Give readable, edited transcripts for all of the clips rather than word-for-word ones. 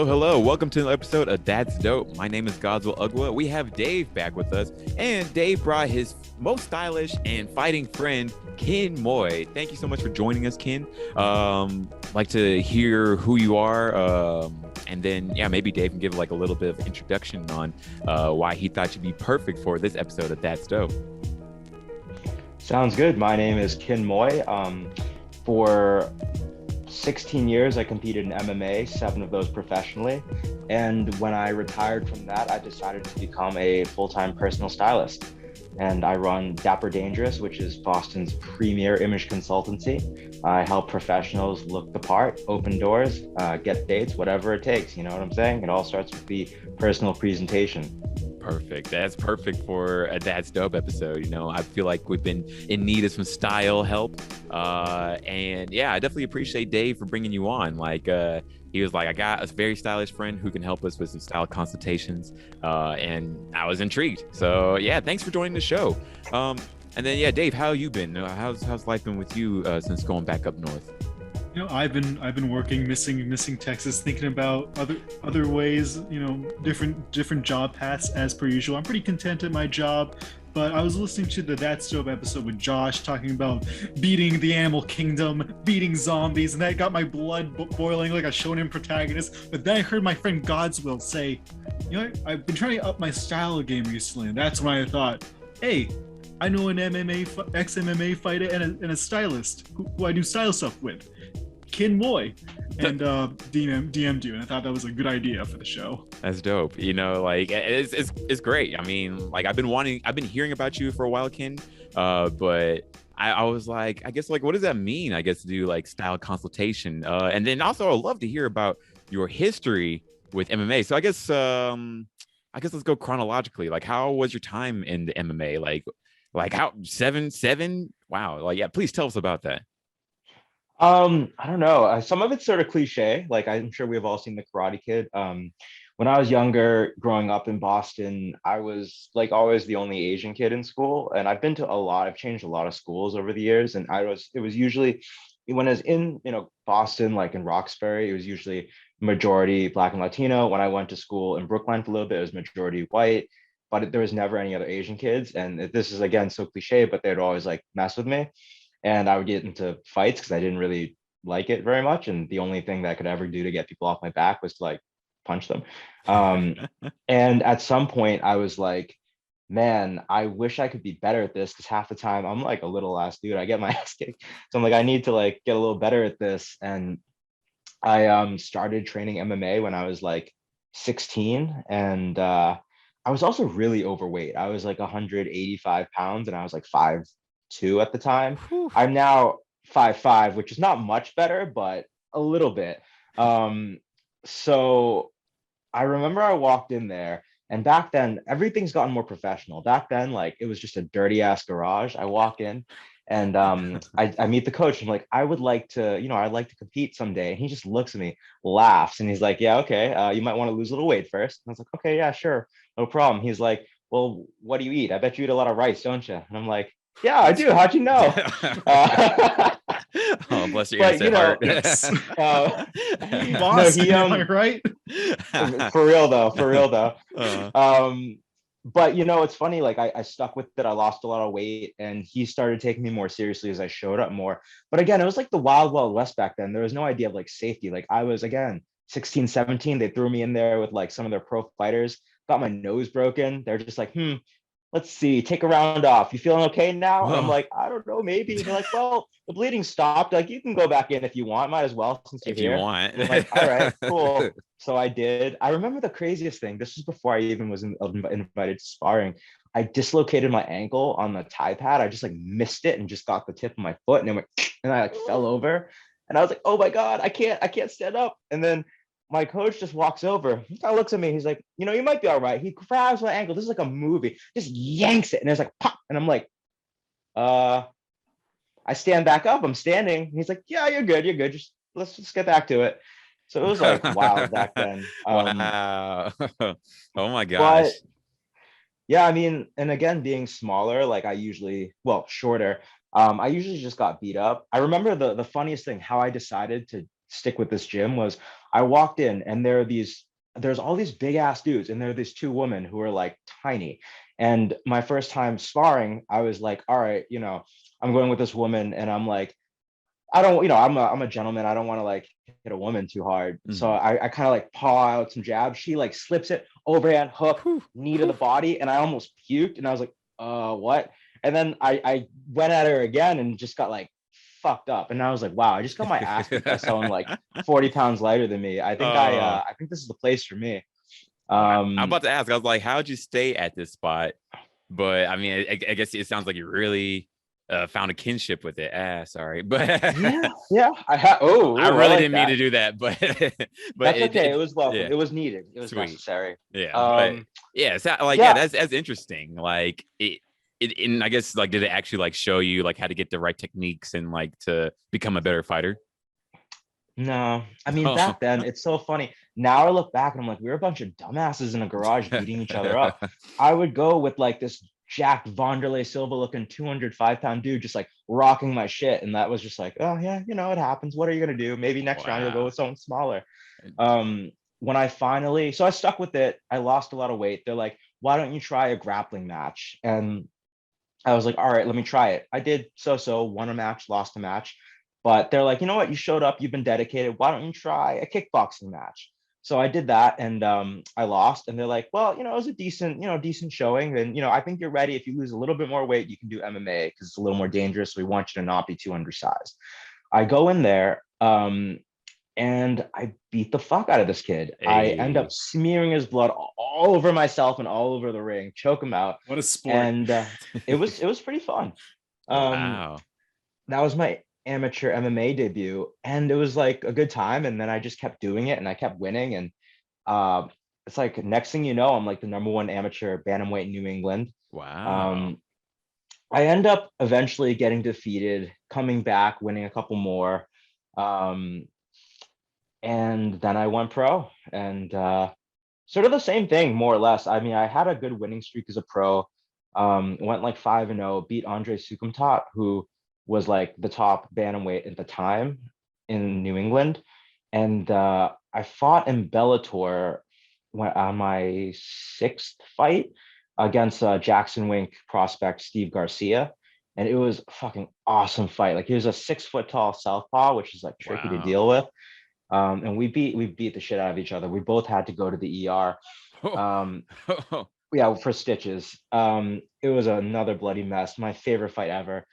Hello. Welcome to an episode of That's Dope. My name is Godswill. We have Dave back with us, and Dave brought his most stylish and fighting friend, Ken Moy. Thank you so much for joining us, Ken. Like to hear who you are, and then maybe Dave can give like a little bit of introduction on why he thought you'd be perfect for this episode of That's Dope. Sounds good. My name is Ken Moy. For 16 years, I competed in MMA, 7 of those professionally. And when I retired from that, I decided to become a full-time personal stylist. And I run Dapper, which is Boston's premier image consultancy. I help professionals look the part, open doors, get dates, whatever it takes. You know what I'm saying? It all starts with the personal presentation. Perfect. That's perfect for a That's Dope episode. You know, I feel like we've been in need of some style help. And I definitely appreciate Dave for bringing you on. He was like, I got a very stylish friend who can help us with some style consultations. And I was intrigued. So thanks for joining the show. And then Dave, how you been? How's life been with you since going back up north? You know, I've been working, missing Texas, thinking about other ways, different job paths as per usual. I'm pretty content at my job, but I was listening to the That's Dope episode with Josh talking about beating the animal kingdom, beating zombies, and that got my blood boiling like a shonen protagonist. But then I heard my friend Godswill say, I've been trying to up my style game recently, and that's when I thought, hey, I know an ex-MMA fighter and a stylist who I do style stuff with. Ken Moy, and DM'd you, and I thought that was a good idea for the show. That's dope. It's great. I mean, I've been hearing about you for a while, Ken, but I was like, I guess what does that mean? I guess to do style consultation, and then also I'd love to hear about your history with MMA. So I guess let's go chronologically. How was your time in the MMA? How seven? Wow. Please tell us about that. I don't know. Some of it's sort of cliche. I'm sure we've all seen The Karate Kid. When I was younger, growing up in Boston, I was always the only Asian kid in school. And I've changed a lot of schools over the years. And it was usually, when I was in, Boston, in Roxbury, it was usually majority Black and Latino. When I went to school in Brookline for a little bit, it was majority white, but there was never any other Asian kids. And this is, again, so cliche, but they'd always mess with me. And I would get into fights because I didn't really like it very much. And the only thing that I could ever do to get people off my back was to punch them. And at some point I was like, man, I wish I could be better at this, because half the time I'm a little ass dude. I get my ass kicked. So I'm I need to get a little better at this. And I started training MMA when I was 16. And I was also really overweight. I was 185 pounds and I was 5'2" at the time. Whew. I'm now 5'5", which is not much better, but a little bit. So I remember I walked in there, and back then everything's gotten more professional. Back then, it was just a dirty ass garage. I walk in and I meet the coach. I'm like, I would like to, I'd like to compete someday. And he just looks at me, laughs, and he's like, yeah, okay. You might want to lose a little weight first. And I was like, okay, yeah, sure. No problem. He's like, well, what do you eat? I bet you eat a lot of rice, don't you? And I'm like, yeah, I do. How'd you know? Oh, bless your innocent heart. Yes. No, am I right? For real though. But it's funny. I stuck with it. I lost a lot of weight, and he started taking me more seriously as I showed up more. But again, it was the wild, wild west back then. There was no idea of safety. I was, again, 16, 17. They threw me in there with some of their pro fighters. Got my nose broken. They're just let's see, take a round off. You feeling okay now? And I'm like, I don't know, maybe. And they're like, well, the bleeding stopped. You can go back in if you want. Might as well, since you're here. If you want. I'm all right, cool. So I did. I remember the craziest thing. This was before I even was invited to sparring. I dislocated my ankle on the Thai pad. I just missed it and just got the tip of my foot, and it went, and I fell over. And I was like, oh my God, I can't stand up. And then my coach just walks over. He kind of looks at me. He's like, you might be all right. He grabs my ankle. This is a movie. Just yanks it. And it's pop. And I'm like, I stand back up. I'm standing. And he's like, yeah, you're good. Let's just get back to it. So it was wild back then. Wow. Oh my gosh. But yeah, I mean, and again, being smaller, I usually, shorter, I usually just got beat up. I remember the funniest thing, how I decided to stick with this gym was I walked in and there's all these big ass dudes and there are these two women who are like tiny. And my first time sparring, I was like, all right, I'm going with this woman and I'm like, I don't, I'm a gentleman. I don't want to like hit a woman too hard. So Mhm. I kind of like paw out some jabs. She like slips it, overhand hook, Whew, knee to the whew. body, and I almost puked. And I was like, what? And then I went at her again and just got like fucked up. And I was like, wow, I just got my ass beat by someone like 40 pounds lighter than me. uh, I think this is the place for me. wow. I'm Um, about to ask. I was like, how'd you stay at this spot? But I mean, I guess it sounds like you really found a kinship with it. Sorry, but yeah. I I really like didn't mean to that. do that. But but That's okay. It was welcome. yeah, It was needed. It was sweet. necessary. Yeah, but Um, yeah, so, like yeah, yeah. that's interesting. Like and I guess like did it actually like show you like how to get the right techniques and like to become a better fighter? No, I mean, Oh. back then, it's so funny. Now I look back and I'm like, we were a bunch of dumbasses in a garage beating each other up. I would go with like this jacked Wanderlei Silva looking 205-pound dude, just like rocking my shit. And that was just like, oh, yeah, it happens. What are you going to do? Maybe next round you'll go Wow. with someone smaller. When so I stuck with it. I lost a lot of weight. They're like, why don't you try a grappling match? And I was like, all right, let me try it. I did so, won a match, lost a match. But they're like, you know what? You showed up, you've been dedicated. Why don't you try a kickboxing match? So I did that and I lost. And they're like, well, it was a decent showing. And, I think you're ready. If you lose a little bit more weight, you can do MMA because it's a little more dangerous. We want you to not be too undersized. I go in there. And I beat the fuck out of this kid. I end up Hey. smearing his blood all over myself and all over the ring, choke him out, What a sport. and it was pretty fun. Um, Wow. that was my amateur MMA debut, and it was like a good time. And then I just kept doing it, and I kept winning. And uh, it's like next thing you know, I'm like the number one amateur bantamweight in New England. Wow. Um, I end up eventually getting defeated, coming back, winning a couple more. Um, and then I went pro and sort of the same thing, more or less. I mean, I had a good winning streak as a pro. Went like 5-0, beat Andre Sukumtat, who was like the top bantamweight at the time in New England. And I fought in Bellator on my sixth fight against Jackson Wink prospect Steve Garcia. And it was a fucking awesome fight. Like he was a 6 foot tall southpaw, which is like tricky to Wow. deal with. And we beat the shit out of each other. We both had to go to the ER. Um, yeah, for stitches. It was another bloody mess. My favorite fight ever.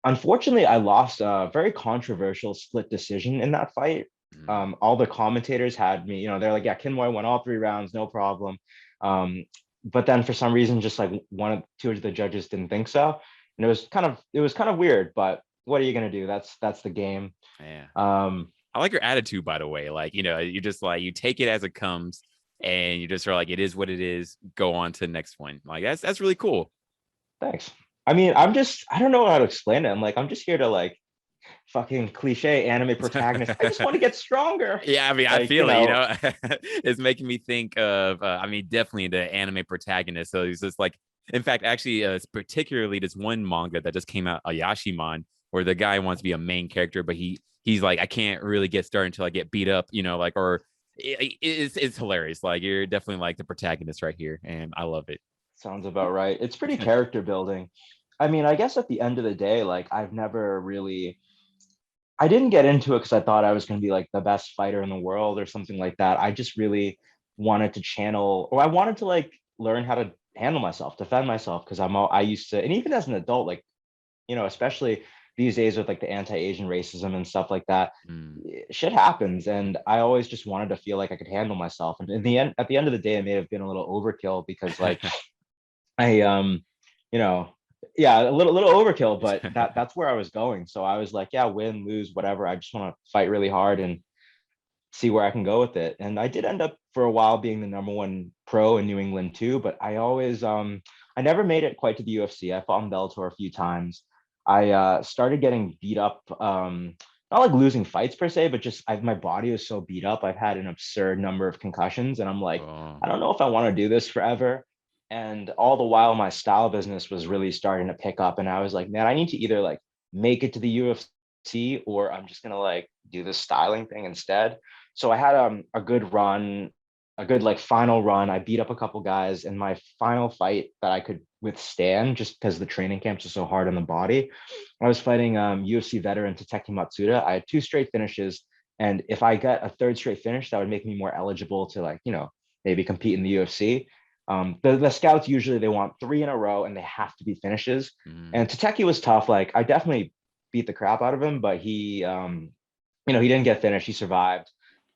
Unfortunately, I lost a very controversial split decision in that fight. Mm. All the commentators had me, they're like, yeah, Kinmoy won all 3 rounds, no problem. But then for some reason, just like two of the judges didn't think so. And it was kind of weird, but what are you gonna do? That's the game. Yeah. Um, I like your attitude, by the way. Like, you just like you take it as it comes and you just are like, it is what it is. Go on to the next one. Like that's really cool. Thanks. I mean, I don't know how to explain it. I'm just here to like fucking cliche anime protagonist. I just want to get stronger. Yeah, I mean, I Like, feel it, it's making me think of, I mean, definitely the anime protagonist. So he's just like, in fact, actually, it's particularly this one manga that just came out, Ayashimon, where the guy wants to be a main character, but he's like, I can't really get started until I get beat up, like, or it's hilarious. Like, you're definitely like the protagonist right here, and I love it. sounds about right. It's pretty character building. I mean, I guess at the end of the day, like I didn't get into it because I thought I was going to be like the best fighter in the world or something like that. I just really wanted to channel, or I wanted to like learn how to handle myself, defend myself, because I used to, and even as an adult, like, especially these days with like the anti-Asian racism and stuff like that, Mm. shit happens. And I always just wanted to feel like I could handle myself. And at the end of the day, it may have been a little overkill because like I you know, yeah, a little overkill, but that's where I was going. So I was like, yeah, win, lose, whatever. I just want to fight really hard and see where I can go with it. And I did end up for a while being the number one pro in New England too, but I never made it quite to the UFC. I fought in Bellator a few times. I started getting beat up, not like losing fights per se, but just my body was so beat up. I've had an absurd number of concussions, and I'm like, Oh, I don't know if I want to do this forever. And all the while, my style business was really starting to pick up, and I was like, man, I need to either like make it to the UFC, or I'm just gonna like do this styling thing instead. So I had a good run, a good like final run. I beat up a couple guys, and my final fight that I could withstand, just because the training camps are so hard on the body, I was fighting UFC veteran Tateki Matsuda. I had 2 straight finishes, and if I got a 3rd straight finish, that would make me more eligible to like, maybe compete in the UFC. The scouts usually they want 3 in a row and they have to be finishes. And Tateki was tough. Like I definitely beat the crap out of him, but he he didn't get finished. He survived.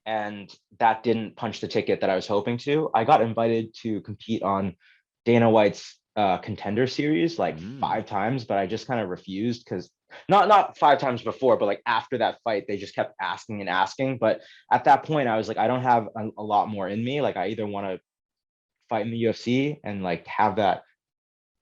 And that didn't punch the ticket that I was hoping to. I got invited to compete on Dana White's contender series like 5 times, but I just kind of refused because not 5 times before, but like after that fight, they just kept asking and asking. But at that point, I was like, I don't have a lot more in me. Like I either want to fight in the UFC and like have that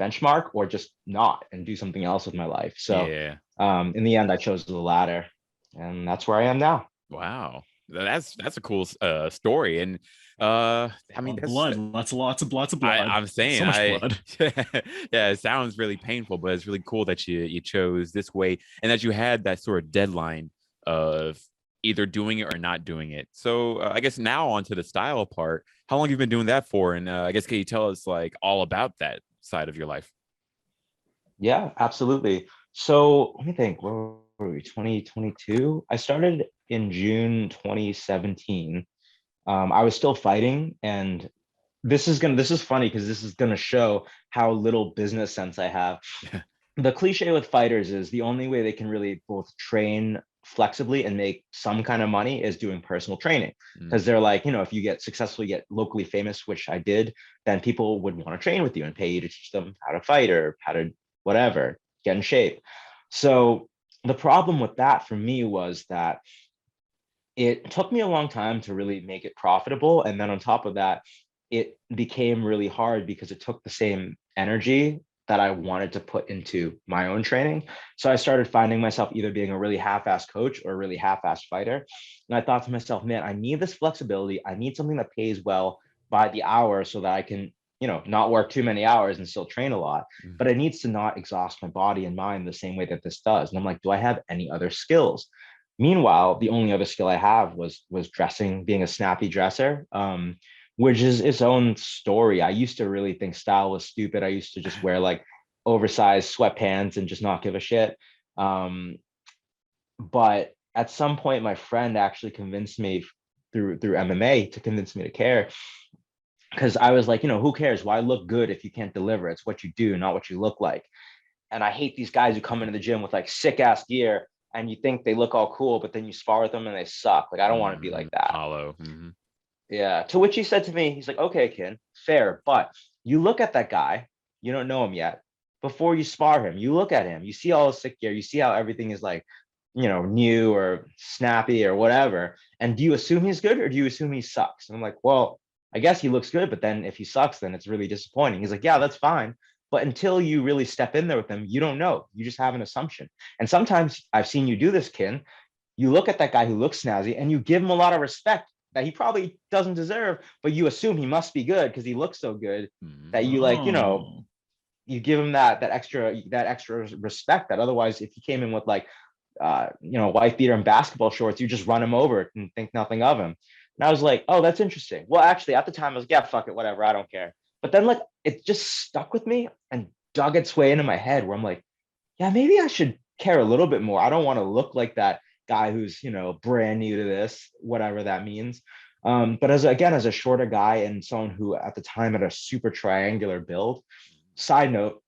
benchmark, or just not and do something else with my life. So in the end, I chose the latter, and that's where I am now. Wow, that's a cool story. And I mean, that's blood, lots of blood. I'm saying, so much blood. Yeah, it sounds really painful, but it's really cool that you chose this way, and that you had that sort of deadline of either doing it or not doing it. So I guess now onto the style part. How long have you been doing that for? And I guess, can you tell us like all about that side of your life? Yeah, absolutely. So let me think. Where were we? 2022. I started in June 2017. I was still fighting, and this is funny because this is gonna show how little business sense I have. The cliche with fighters is the only way they can really both train flexibly and make some kind of money is doing personal training, because they're like, if you get locally famous, which I did, then people would want to train with you and pay you to teach them how to fight or how to whatever, get in shape. So the problem with that for me was that it took me a long time to really make it profitable. And then on top of that, it became really hard because it took the same energy that I wanted to put into my own training. So I started finding myself either being a really half-assed coach or a really half-assed fighter. And I thought to myself, man, I need this flexibility. I need something that pays well by the hour so that I can, not work too many hours and still train a lot. But it needs to not exhaust my body and mind the same way that this does. And I'm like, do I have any other skills? Meanwhile, the only other skill I have was dressing, being a snappy dresser. Which is its own story. I used to really think style was stupid. I used to just wear like oversized sweatpants and just not give a shit. But at some point, my friend actually convinced me through MMA to convince me to care. Because I was like, who cares? Why look good if you can't deliver? It's what you do, not what you look like. And I hate these guys who come into the gym with like sick ass gear and you think they look all cool, but then you spar with them and they suck. Like, I don't want to be like that. Hollow. Yeah. To which he said to me, he's like, okay, Ken, fair. But you look at that guy, you don't know him yet. Before you spar him, you look at him, you see all his sick gear, you see how everything is like, new or snappy or whatever. And do you assume he's good or do you assume he sucks? And I'm like, well, I guess he looks good, but then if he sucks, then it's really disappointing. He's like, yeah, that's fine. But until you really step in there with him, you don't know. You just have an assumption. And sometimes I've seen you do this, Ken. You look at that guy who looks snazzy and you give him a lot of respect that he probably doesn't deserve, but you assume he must be good because he looks so good that you like, you give him that extra respect that otherwise if he came in with like, wife beater and basketball shorts, you just run him over and think nothing of him. And I was like, oh, that's interesting. Well, actually at the time I was like, yeah, fuck it, whatever, I don't care. But then like, it just stuck with me and dug its way into my head where I'm like, yeah, maybe I should care a little bit more. I don't want to look like that guy who's brand new to this, whatever that means. But as a shorter guy and someone who at the time had a super triangular build, side note,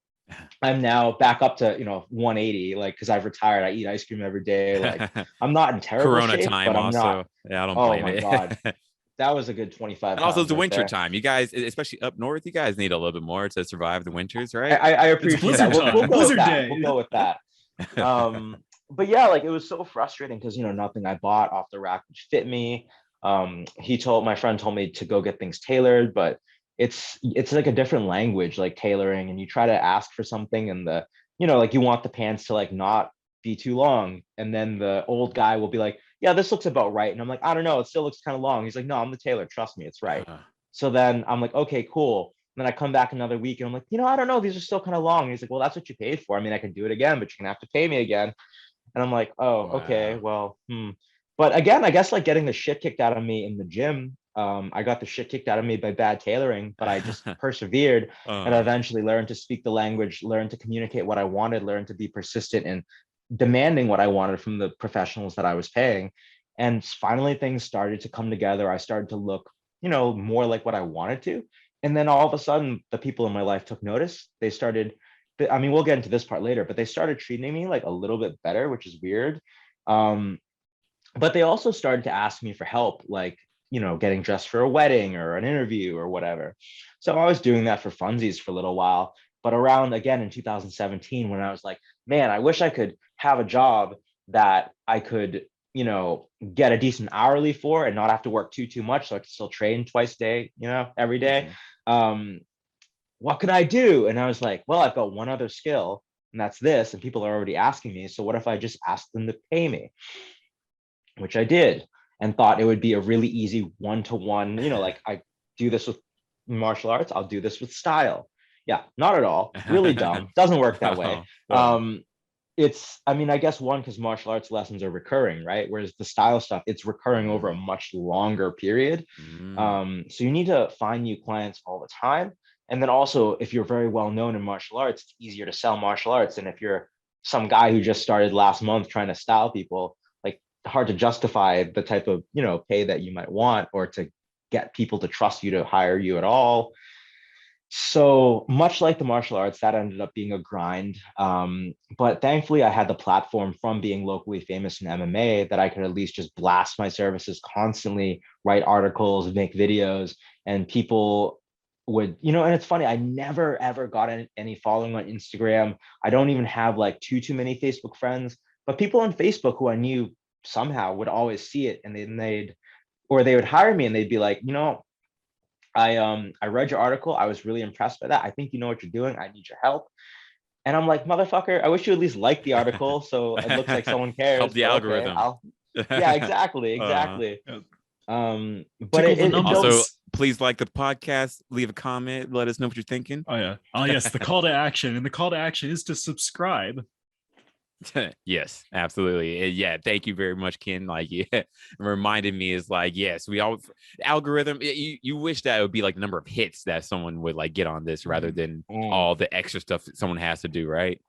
I'm now back up to 180, like because I've retired. I eat ice cream every day. Like I'm not in terrible Corona shape, time but I'm also. not. Yeah, I don't blame it. God, that was a good 25. And also it's the right winter there. time. You guys, especially up north, you guys need a little bit more to survive the winters, right? I appreciate that. We'll go with that. We'll go with that. But yeah, like it was so frustrating because nothing I bought off the rack which fit me. My friend told me to go get things tailored, but it's like a different language, like tailoring, and you try to ask for something and the like you want the pants to like not be too long, and then the old guy will be like, yeah, this looks about right, and I'm like, I don't know, it still looks kind of long. He's like, no, I'm the tailor, trust me, it's right. So then I'm like, okay, cool. then I come back another week and I'm like, I don't know, these are still kind of long. And he's like, well, that's what you paid for. I mean, I can do it again, but you're gonna have to pay me again. And I'm like, oh, okay, Wow. well, But again, I guess like getting the shit kicked out of me in the gym, I got the shit kicked out of me by bad tailoring, but I just persevered and uh, eventually learned to speak the language, learned to communicate what I wanted, learned to be persistent and demanding what I wanted from the professionals that I was paying. And finally things started to come together. I started to look, more like what I wanted to. And then all of a sudden, the people in my life took notice. They started, I mean, we'll get into this part later, but they started treating me like a little bit better, which is weird. But they also started to ask me for help, like, getting dressed for a wedding or an interview or whatever. So I was doing that for funsies for a little while. But around again in 2017, when I was like, man, I wish I could have a job that I could, get a decent hourly for and not have to work too much. So I could still train twice a day, every day. What could I do? And I was like, well, I've got one other skill, and that's this. And people are already asking me. So what if I just asked them to pay me? Which I did, and thought it would be a really easy one-to-one, like I do this with martial arts, I'll do this with style. Yeah, not at all. Really dumb. Doesn't work that way. I mean, I guess one, because martial arts lessons are recurring, right? Whereas the style stuff, it's recurring over a much longer period. So you need to find new clients all the time. And then also, if you're very well known in martial arts, it's easier to sell martial arts. And if you're some guy who just started last month trying to style people, like hard to justify the type of, pay that you might want, or to get people to trust you to hire you at all. So much like the martial arts, that ended up being a grind. But thankfully, I had the platform from being locally famous in MMA that I could at least just blast my services constantly, write articles, make videos, and people would, and it's funny, I never ever got any following on Instagram. I don't even have like too many Facebook friends, but people on Facebook who I knew somehow would always see it, and then they would hire me and they'd be like, I read your article. I was really impressed by that. I think you know what you're doing. I need your help. And I'm like, motherfucker, I wish you at least liked the article, so it looks like someone cares. Help the algorithm. Okay, yeah, exactly. But it also, please like the podcast, leave a comment, let us know what you're thinking. Oh yes, the call to action, and the call to action is to subscribe. Yes, absolutely. Yeah, thank you very much, Ken. Like, yeah, reminded me is like, yes, we all algorithm. You wish that it would be like the number of hits that someone would like get on this rather than all the extra stuff that someone has to do, right?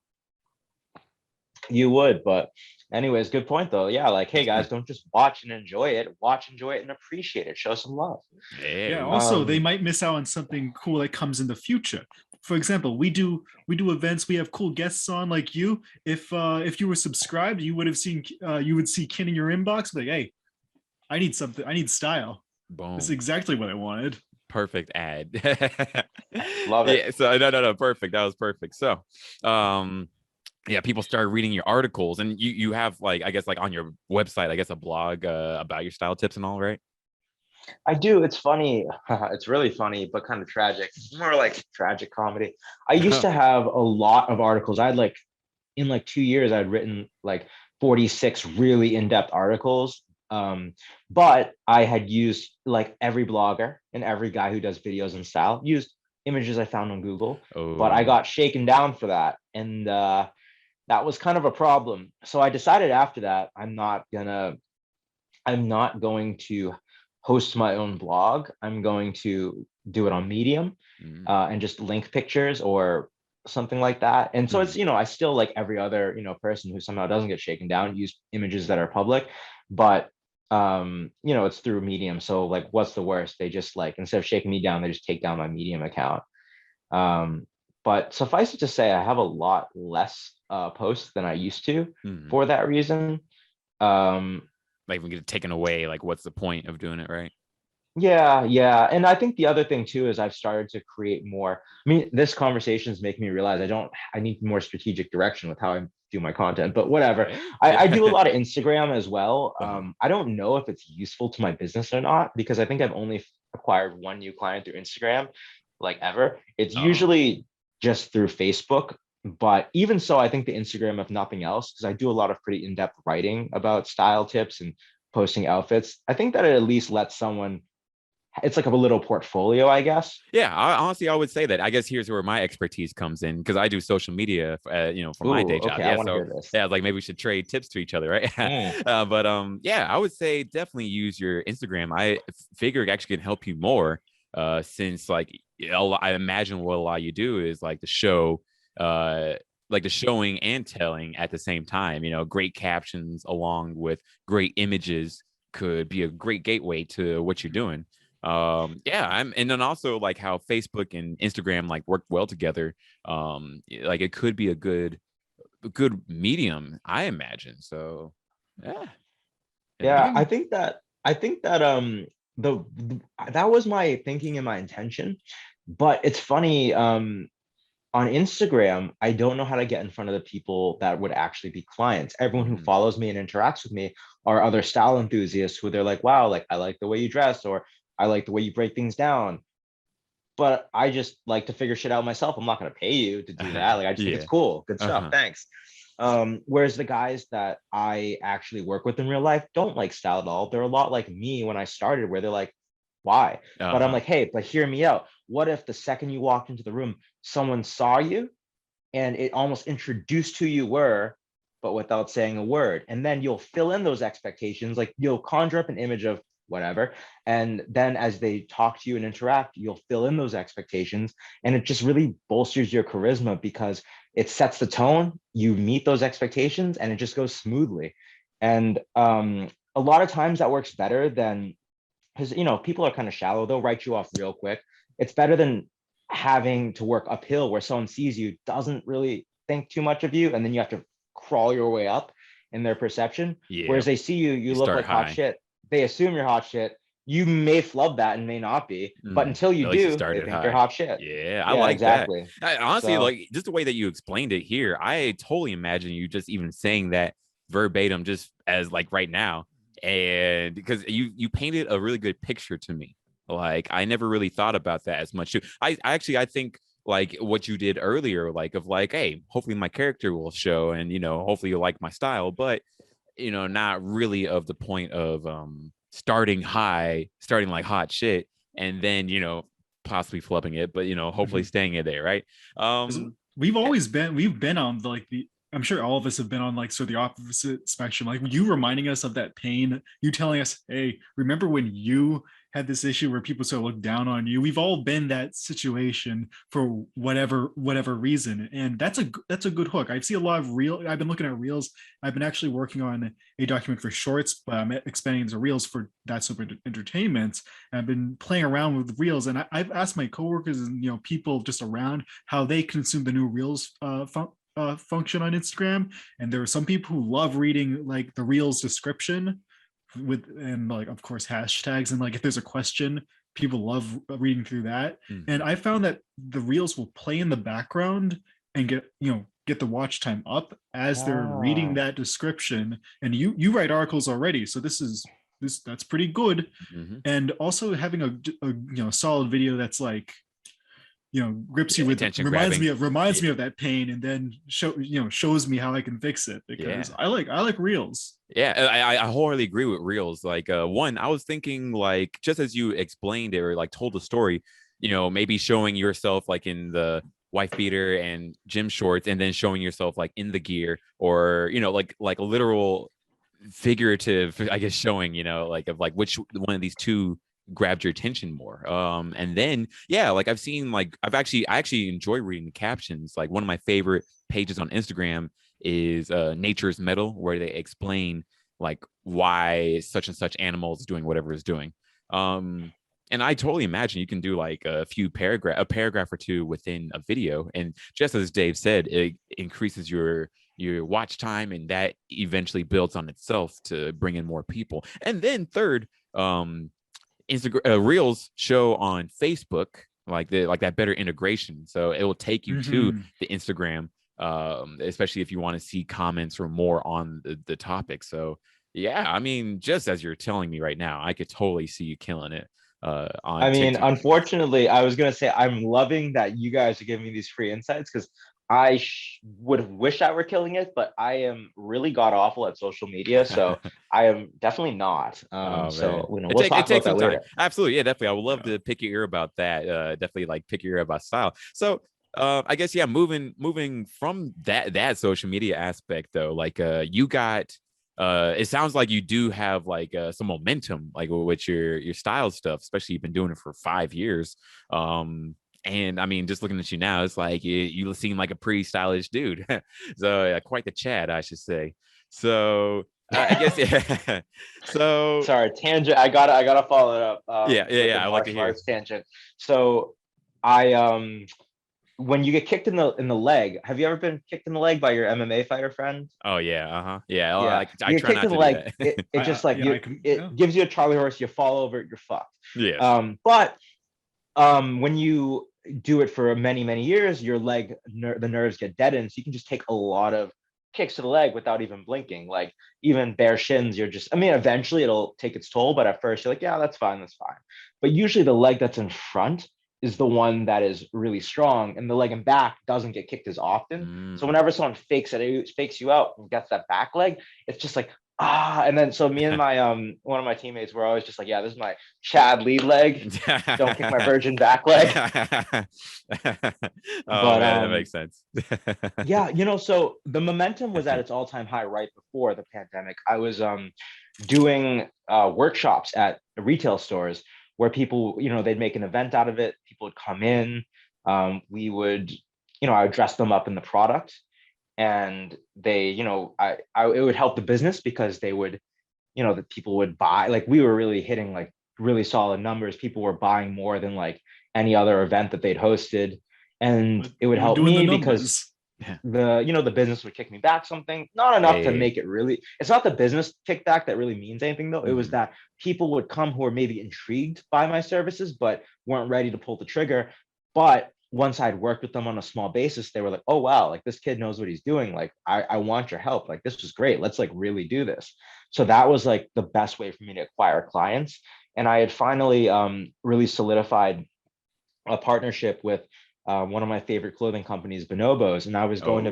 You would, but anyways, good point though. Yeah, like, hey guys, don't just watch and enjoy it. Watch, enjoy it, and appreciate it. Show some love. Yeah. Also, they might miss out on something cool that comes in the future. For example, we do events. We have cool guests on, like you. If you were subscribed, you would have seen you would see Ken in your inbox. Like, hey, I need something. I need style. Boom. This is exactly what I wanted. Perfect ad. Love it. Yeah, so no, perfect. That was perfect. So, yeah, people started reading your articles, and you have like, I guess, like on your website, I guess, a blog about your style tips and all, right? I do. It's funny. It's really funny, but kind of tragic. More like tragic comedy. I used to have a lot of articles. I had like, in like 2 years, I'd written like 46 really in-depth articles. But I had used, like every blogger and every guy who does videos in style, used images I found on Google. But I got shaken down for that. And that was kind of a problem. So I decided after that, I'm not going to host my own blog. I'm going to do it on Medium and just link pictures or something like that. And so it's, I still, like every other, person who somehow doesn't get shaken down, use images that are public, but it's through Medium. So like, what's the worst? They just, like, instead of shaking me down, they just take down my Medium account. But suffice it to say, I have a lot less posts than I used to for that reason. Like, we get it taken away, like, what's the point of doing it, right? Yeah. And I think the other thing too is I've started to create more. I mean, this conversation is making me realize I need more strategic direction with how I do my content, but whatever. I do a lot of Instagram as well. I don't know if it's useful to my business or not, because I think I've only acquired one new client through Instagram, like ever. It's usually just through Facebook. But even so, I think the Instagram, if nothing else, because I do a lot of pretty in-depth writing about style tips and posting outfits, I think that it at least lets someone it's like a little portfolio, I guess. Yeah, honestly, I would say that. I guess here's where my expertise comes in, because I do social media, for my Ooh, day job. okay, I Yeah, want to so hear this. yeah, like maybe we should trade tips to each other, right? Mm. But yeah, I would say definitely use your Instagram. I figure it actually can help you more, since like I imagine what a lot of you do is like the show, like the showing and telling at the same time. Great captions along with great images could be a great gateway to what you're doing. Yeah, and then also like how Facebook and Instagram like work well together. Like it could be a good medium, I imagine. So yeah. I Yeah, think I think that that was my thinking and my intention. But it's funny, on Instagram, I don't know how to get in front of the people that would actually be clients. Everyone who Mhm. follows me and interacts with me are other style enthusiasts who they're like, wow, like I like the way you dress, or I like the way you break things down. But I just like to figure shit out myself. I'm not going to pay you to do that. Like, I just think it's Yeah. cool. Good stuff. Uh-huh. Thanks. Whereas the guys that I actually work with in real life don't like style at all. They're a lot like me when I started, where they're like, why? But I'm Uh-huh. like, hey, but hear me out. What if the second you walked into the room, someone saw you and it almost introduced who you were, but without saying a word? And then you'll fill in those expectations, like you'll conjure up an image of whatever. And then as they talk to you and interact, you'll fill in those expectations. And it just really bolsters your charisma because it sets the tone. You meet those expectations and it just goes smoothly. And a lot of times that works better than, because people are kind of shallow, they'll write you off real quick. It's better than having to work uphill where someone sees you, doesn't really think too much of you, and then you have to crawl your way up in their perception. Yeah. Whereas they see you, you You look start like hot high. shit, they assume you're hot shit. You may flub that and may not be, but until you At least you do, they started think you're high. hot shit. Yeah, I Yeah, like that. exactly. Honestly, So like just the way that you explained it here, I totally imagine you just even saying that verbatim, just as like right now, and because you painted a really good picture to me. Like I never really thought about that as much too. I think like what you did earlier, like of like, hey, hopefully my character will show, and hopefully you'll like my style, but not really of the point of starting high, starting like hot shit, and then possibly flipping it, but hopefully mhm. staying in there, right? 'Cause Um, we've been on like the I'm sure all of us have been on like sort of the opposite spectrum. Like you reminding us of that pain, you telling us, hey, remember when you had this issue where people sort of look down on you? We've all been that situation for whatever reason. And that's a good hook. I see a lot of I've been looking at reels. I've been actually working on a document for shorts, but I'm expanding into reels for that sort of entertainment. And I've been playing around with reels, and I've asked my coworkers and people just around how they consume the new reels function on Instagram. And there are some people who love reading like the reels description with, and like of course hashtags, and like if there's a question, people love reading through that. And mhm. I found that the reels will play in the background and get the watch time up as they're reading ah, that description. And you write articles already, so that's pretty good. Mhm. And also having a solid video that's like grips you Yeah, with, attention reminds me grabbing. of reminds me of that pain, and then shows me how I can fix it, because Yeah. I like reels. Yeah, I wholeheartedly agree with reels. Like, one, I was thinking like just as you explained it or like told the story, maybe showing yourself like in the wife beater and gym shorts, and then showing yourself like in the gear, or like a literal figurative, I guess, showing, like of like which one of these two grabbed your attention more. And then yeah, like I actually enjoy reading the captions. Like one of my favorite pages on Instagram is Nature's Metal, where they explain like why such and such animal is doing whatever it's doing. Um, and I totally imagine you can do like a paragraph or two within a video, and just as Dave said, it increases your watch time, and that eventually builds on itself to bring in more people. And then third, Instagram reels show on Facebook, like that better integration, so it will take you to Mhm. the Instagram, especially if you want to see comments or more on the topic. So yeah, I mean, just as you're telling me right now, I could totally see you killing it on I mean, TikTok. unfortunately, I was gonna say I'm loving that you guys are giving me these free insights because would wish I were killing it, but I am really god awful at social media, so I am definitely not. Oh So man, we'll talk it about takes that some time. later. Absolutely, yeah, definitely. I would love Yeah. to pick your ear about that. Definitely like pick your ear about style. So, I guess yeah, moving from that social media aspect though, like you got it sounds like you do have like some momentum like with your style stuff, especially you've been doing it for 5 years. And I mean, just looking at you now, it's like you seem like a pretty stylish dude. So quite the Chad, I should say. So I guess yeah. So Sorry, tangent. I gotta follow it up with the I like to martial hear. arts tangent. So I when you get kicked in the leg, have you ever been kicked in the leg by your MMA fighter friend? Oh yeah, yeah. Well, Yeah, I you get try kicked not in the to do leg. that. It just like I you, can. it Yeah. gives you a Charlie horse. You fall over it, you're fucked. Yes. But when you do it for many years, your leg, the nerves get deadened, so you can just take a lot of kicks to the leg without even blinking. Like even bare shins, you're just. I mean, eventually it'll take its toll, but at first you're like, yeah, that's fine, that's fine. But usually the leg that's in front is the one that is really strong, and the leg in back doesn't get kicked as often. So Mm. whenever someone fakes you out and gets that back leg, it's just like and then so me and my one of my teammates were always just like, yeah, this is my Chad lead leg. Don't kick my virgin back leg. Oh But man, that makes sense. yeah, so the momentum was at its all-time high right before the pandemic. I was doing workshops at retail stores where people, they'd make an event out of it. People would come in. We would, I would dress them up in the product, and they, it would help the business because they would, the people would buy. Like we were really hitting like really solid numbers. People were buying more than like any other event that they'd hosted, and But it would you were help doing the me because numbers. the business would kick me back something, not enough to Hey. make it really. It's not the business kickback that really means anything though. It was Mhm. that people would come who were maybe intrigued by my services but weren't ready to pull the trigger. But once I'd worked with them on a small basis, they were like, oh wow, like this kid knows what he's doing, like I want your help, like this was great, let's like really do this. So that was like the best way for me to acquire clients. And I had finally really solidified a partnership with one of my favorite clothing companies, Bonobos, and Oh. I was going to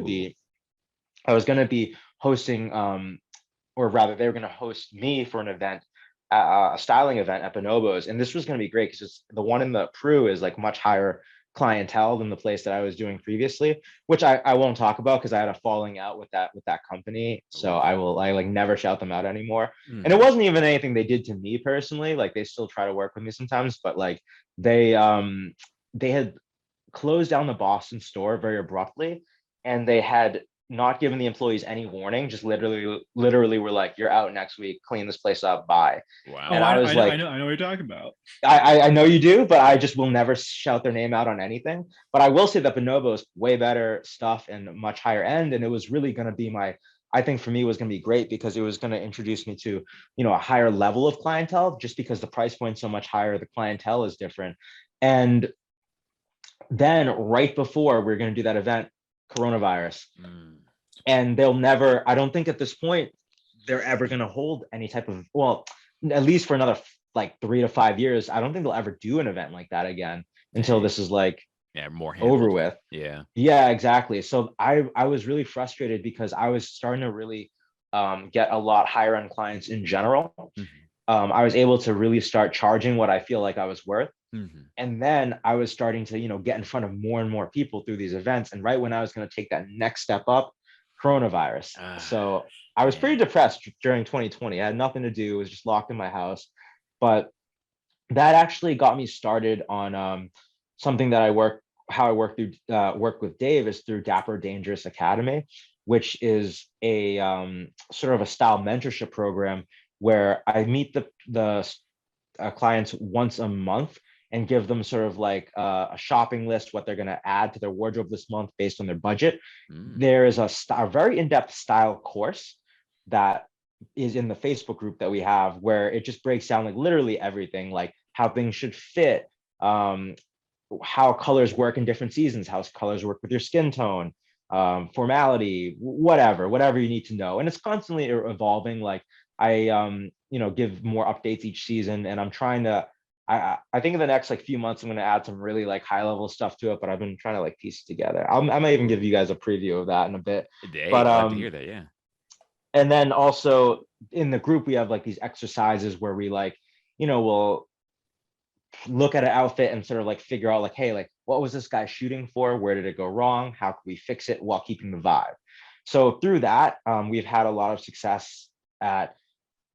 be hosting, or rather, they were going to host me for an event, a styling event at Bonobos, and this was going to be great because the one in the Peru is like much higher clientele than the place that I was doing previously, which I won't talk about because I had a falling out with that company. So Oof. I like never shout them out anymore. And it Mhm. wasn't even anything they did to me personally. Like they still try to work with me sometimes, but like they they had closed down the Boston store very abruptly, and they had not given the employees any warning. Just literally were like, "You're out next week. Clean this place up. Bye." Oh, And Wow. I was like, I know what you're talking about. I know you do, but I just will never shout their name out on anything. But I will say that Bonobo's way better stuff and much higher end, and it was really going to be my. I think for me it was going to be great because it was going to introduce me to a higher level of clientele. Just because the price point's so much higher, the clientele is different. And then right before we are going to do that event, coronavirus, Mm. and they'll never. I don't think at this point they're ever going to hold any type of, well, at least for another like 3 to 5 years. I don't think they'll ever do an event like that again until Dang. this is like Yeah, more over handled. with. Yeah. Yeah, exactly. So I was really frustrated because I was starting to really get a lot higher end clients in general. Mhm. I was able to really start charging what I feel like I was worth. Mhm. And then I was starting to, get in front of more and more people through these events. And right when I was going to take that next step up, coronavirus. Ah, So I was pretty man. depressed during 2020. I had nothing to do, was just locked in my house. But that actually got me started on something that how I work with Dave is through Dapper Dangerous Academy, which is a sort of a style mentorship program where I meet the clients once a month and give them sort of like a shopping list, what they're going to add to their wardrobe this month based on their budget. Mm. There is a very in-depth style course that is in the Facebook group that we have, where it just breaks down like literally everything, like how things should fit, um, how colors work in different seasons, how colors work with your skin tone, formality, whatever you need to know. And it's constantly evolving. Like I, give more updates each season, and I'm trying to. I think in the next like few months, I'm going to add some really like high level stuff to it, but I've been trying to like piece it together. I might even give you guys a preview of that in a bit. Hey, But I like to hear that. Yeah. and then also in the group, we have like these exercises where we like, we'll look at an outfit and sort of like figure out like, hey, like what was this guy shooting for? Where did it go wrong? How can we fix it while keeping the vibe? So through that, we've had a lot of success at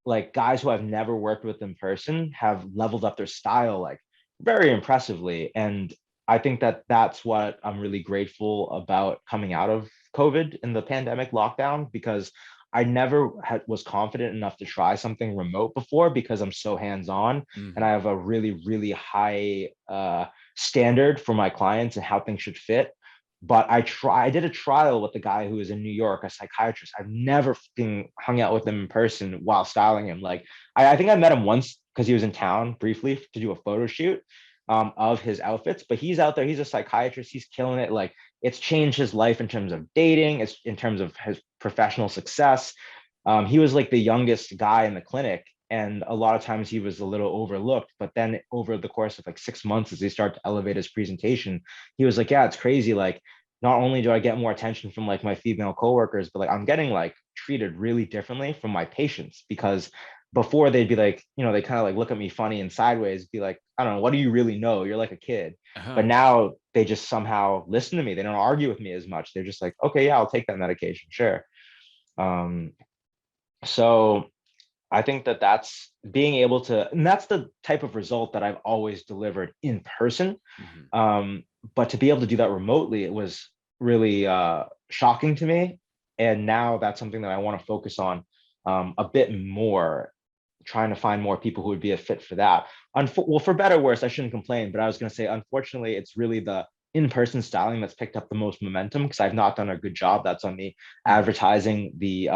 like guys who I've never worked with in person have leveled up their style like very impressively. And I think that that's what I'm really grateful about coming out of COVID in the pandemic lockdown, because I never was confident enough to try something remote before because I'm so hands-on and I have a really, really high standard for my clients and how things should fit. But I did a trial with the guy who was in New York, a psychiatrist. I've never hung out with him in person while styling him. Like I think I met him once because he was in town briefly to do a photo shoot of his outfits, but he's out there, he's a psychiatrist, he's killing it. Like it's changed his life in terms of dating, it's in terms of his professional success. He was like the youngest guy in the clinic, and a lot of times he was a little overlooked, but then over the course of like 6 months, as they start to elevate his presentation, he was like, yeah, it's crazy, like not only do I get more attention from like my female coworkers, but like I'm getting like treated really differently from my patients, because before they'd be like, they kind of like look at me funny and sideways, be like, I don't know, what do you really know? You're like a kid. But now they just somehow listen to me. They don't argue with me as much. They're just like, okay, yeah, I'll take that medication. Sure. So I think that that's being able to, and that's the type of result that I've always delivered in person. But to be able to do that remotely, it was really shocking to me. And now that's something that I want to focus on a bit more, trying to find more people who would be a fit for that. Well, for better or worse, I shouldn't complain, but I was going to say, unfortunately, it's really the in-person styling that's picked up the most momentum, because I've not done a good job. That's on the advertising, the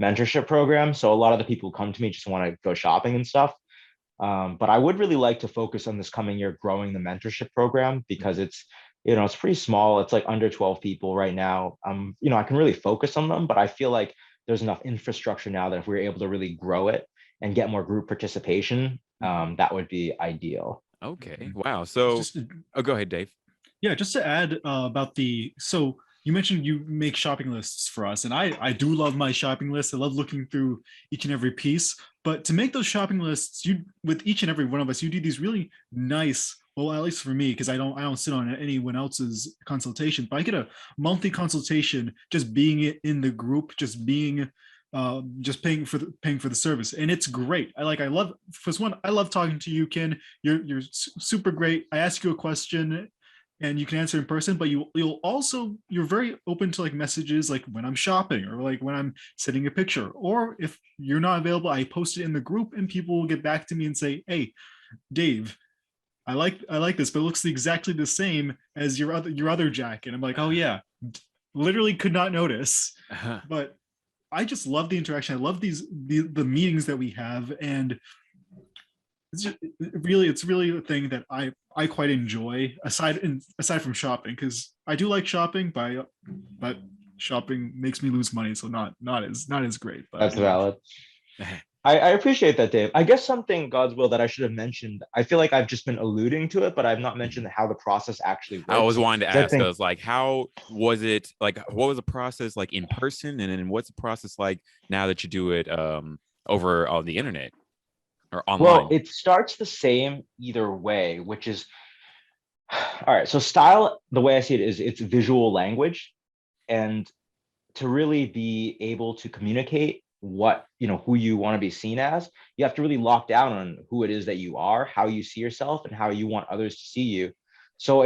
mentorship program. So a lot of the people who come to me just want to go shopping and stuff. But I would really like to focus on this coming year growing the mentorship program, because it's pretty small. It's like under 12 people right now. I can really focus on them, but I feel like there's enough infrastructure now that if we were able to really grow it and get more group participation, that would be ideal. Okay. Wow. So, go ahead, Dave. Yeah, just to add so you mentioned you make shopping lists for us, and I do love my shopping list. I love looking through each and every piece. But to make those shopping lists, with each and every one of us, you do these really nice. Well, at least for me, because I don't sit on anyone else's consultation, but I get a monthly consultation just being in the group, just being just paying for the service, and it's great. I love, first one, I love talking to you, Ken. You're super great. I ask you a question and you can answer in person, but you're very open to like messages, like when I'm shopping or like when I'm sending a picture, or if you're not available, I post it in the group and people will get back to me and say, hey, Dave, I like this, but it looks exactly the same as your other jacket. I'm like, oh yeah, literally could not notice. But I just love the interaction. I love the meetings that we have, and it's really a thing that I quite enjoy, aside from shopping, because I do like shopping, but shopping makes me lose money, so not as great. But that's valid. I appreciate that, Dave. I guess something, Godswill, that I should have mentioned, I feel like I've just been alluding to it, but I've not mentioned how the process actually works. I was wanting to ask us, like, how was it, like, what was the process like in person? And then what's the process like now that you do it over on the internet or online? Well, it starts the same either way, which is, all right, so style, the way I see it is it's visual language. And to really be able to communicate who you want to be seen as, you have to really lock down on who it is that you are, how you see yourself, and how you want others to see you. So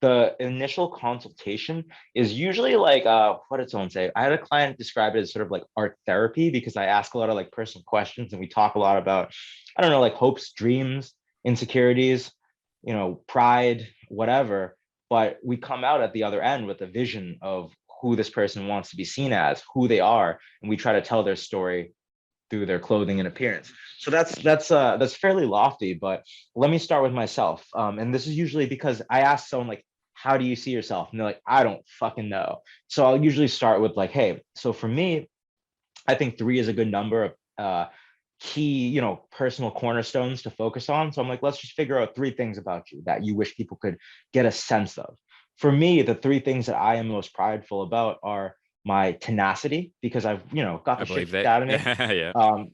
the initial consultation is usually like what did someone say? I had a client describe it as sort of like art therapy, because I ask a lot of like personal questions and we talk a lot about, I don't know, like hopes, dreams, insecurities, pride, whatever. But we come out at the other end with a vision of who this person wants to be seen as, who they are, and we try to tell their story through their clothing and appearance. So that's fairly lofty, but let me start with myself. And this is usually because I ask someone like, how do you see yourself? And they're like, I don't fucking know. So I'll usually start with like, hey, so for me, I think 3 is a good number. key, personal cornerstones to focus on. So I'm like, let's just figure out 3 things about you that you wish people could get a sense of. For me, the 3 things that I am most prideful about are my tenacity, because I've, got I the shit believe kicked that. out of me. Yeah.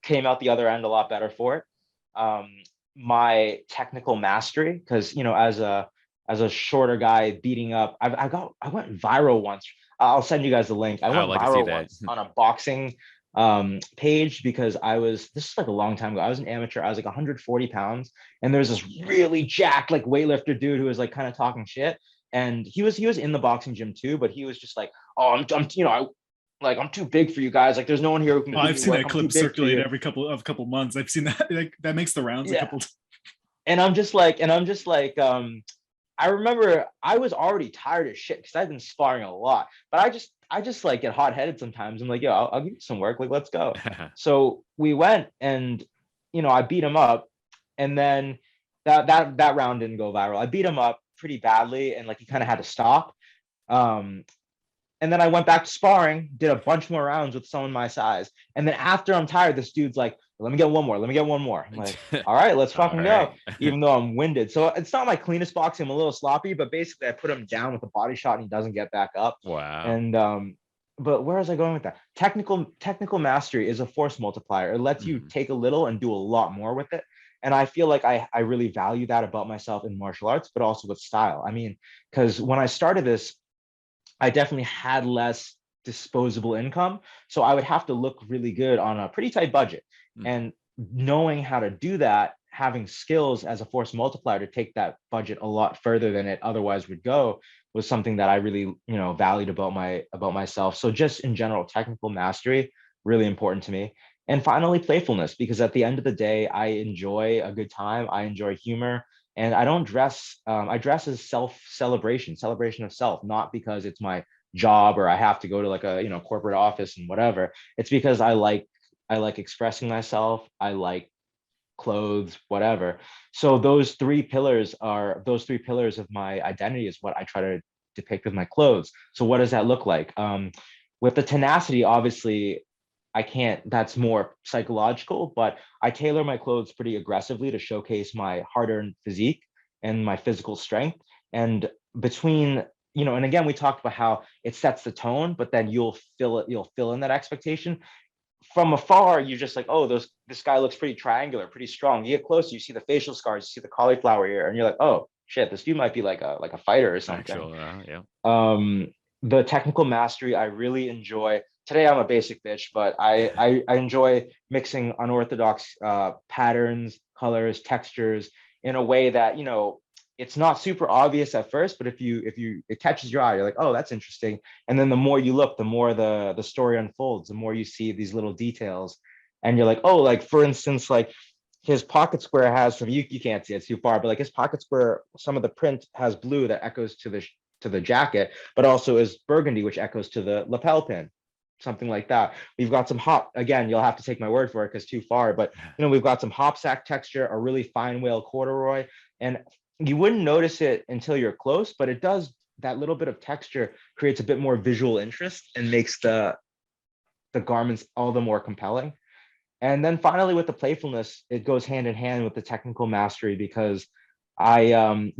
Came out the other end a lot better for it. My technical mastery, because, as a shorter guy beating up, I went viral once. I'll send you guys the link. I I went would like to see viral that. once on a boxing page, because this is like a long time ago. I was an amateur. I was like 140 pounds, and there's this really jacked like weightlifter dude who was like kind of talking shit. And he was in the boxing gym too, but he was just like, oh, I'm too big for you guys. Like, there's no one here who can. I've seen work. that I'm too clip big for circulate you. every couple months. I've seen that. Like, that makes the rounds a Yeah. couple. And I'm just like, I remember I was already tired of shit because I've been sparring a lot, but I just like get hot headed sometimes. I'm like, yo, I'll give you some work. Like, let's go. So we went, and, I beat him up, and then that round didn't go viral. I beat him up pretty badly, and like he kind of had to stop. And then I went back to sparring, did a bunch more rounds with someone my size. And then after I'm tired, this dude's like, let me get one more. Let me get one more. I'm like, all right, let's fucking go. Even though I'm winded. So it's not my cleanest boxing. I'm a little sloppy, but basically I put him down with a body shot and he doesn't get back up. Wow. And but where was I going with that? Technical mastery is a force multiplier. It lets you take a little and do a lot more with it. And I feel like I really value that about myself in martial arts, but also with style. I mean, because when I started this, I definitely had less disposable income. So I would have to look really good on a pretty tight budget. And knowing how to do that, having skills as a force multiplier to take that budget a lot further than it otherwise would go, was something that I really, valued about myself. So just in general, technical mastery, really important to me. And finally, playfulness, because at the end of the day, I enjoy a good time. I enjoy humor. And I don't dress, I dress as celebration of self, not because it's my job or I have to go to like a, corporate office and whatever. It's because I like expressing myself. I like clothes, whatever. So those 3 pillars of my identity is what I try to depict with my clothes. So what does that look like? With the tenacity, obviously, I can't, that's more psychological, but I tailor my clothes pretty aggressively to showcase my hard-earned physique and my physical strength. And between, and again, we talked about how it sets the tone, but then you'll fill in that expectation. From afar, you're just like, oh, this guy looks pretty triangular, pretty strong. You get close, you see the facial scars, you see the cauliflower ear, and you're like, oh shit, this dude might be like a fighter or something. Yeah. The technical mastery I really enjoy. Today I'm a basic bitch, but I enjoy mixing unorthodox patterns, colors, textures in a way that, it's not super obvious at first, but if it catches your eye, you're like, oh, that's interesting. And then the more you look, the more the story unfolds, the more you see these little details. And you're like, oh, like for instance, like his pocket square has some, you can't see it too far, but like his pocket square, some of the print has blue that echoes to the jacket, but also is burgundy, which echoes to the lapel pin, something like that. We've got some again, you'll have to take my word for it because too far, but we've got some hop sack texture, a really fine whale corduroy, and you wouldn't notice it until you're close, but it does, that little bit of texture creates a bit more visual interest and makes the garments all the more compelling. And then finally, with the playfulness, it goes hand in hand with the technical mastery, because I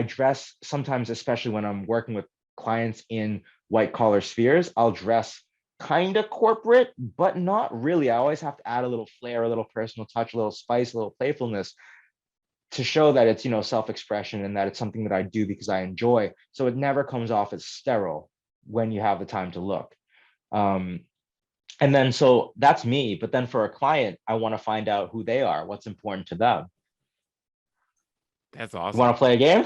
dress sometimes, especially when I'm working with clients in white collar spheres, I'll dress kind of corporate, but not really. I always have to add a little flair, a little personal touch, a little spice, a little playfulness to show that it's, self-expression and that it's something that I do because I enjoy. So it never comes off as sterile when you have the time to look. And then, so that's me. But then for a client, I want to find out who they are, what's important to them. That's awesome. You want to play a game?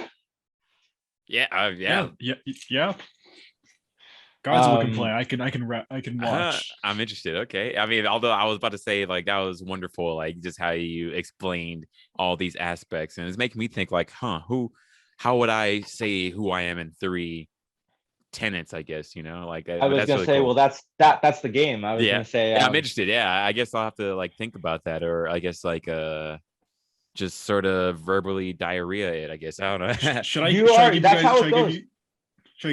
Yeah. Godswill can play. I can watch. I'm interested. Okay. I mean, although I was about to say, like, that was wonderful, like just how you explained all these aspects, and it's making me think, like, how would I say who I am in 3 tenets, I guess, like I was gonna really say, cool. well, that's the game. I was gonna say, I'm interested. Yeah, I guess I'll have to like think about that, or I guess like just sort of verbally diarrhea it, I guess. I don't know. Should I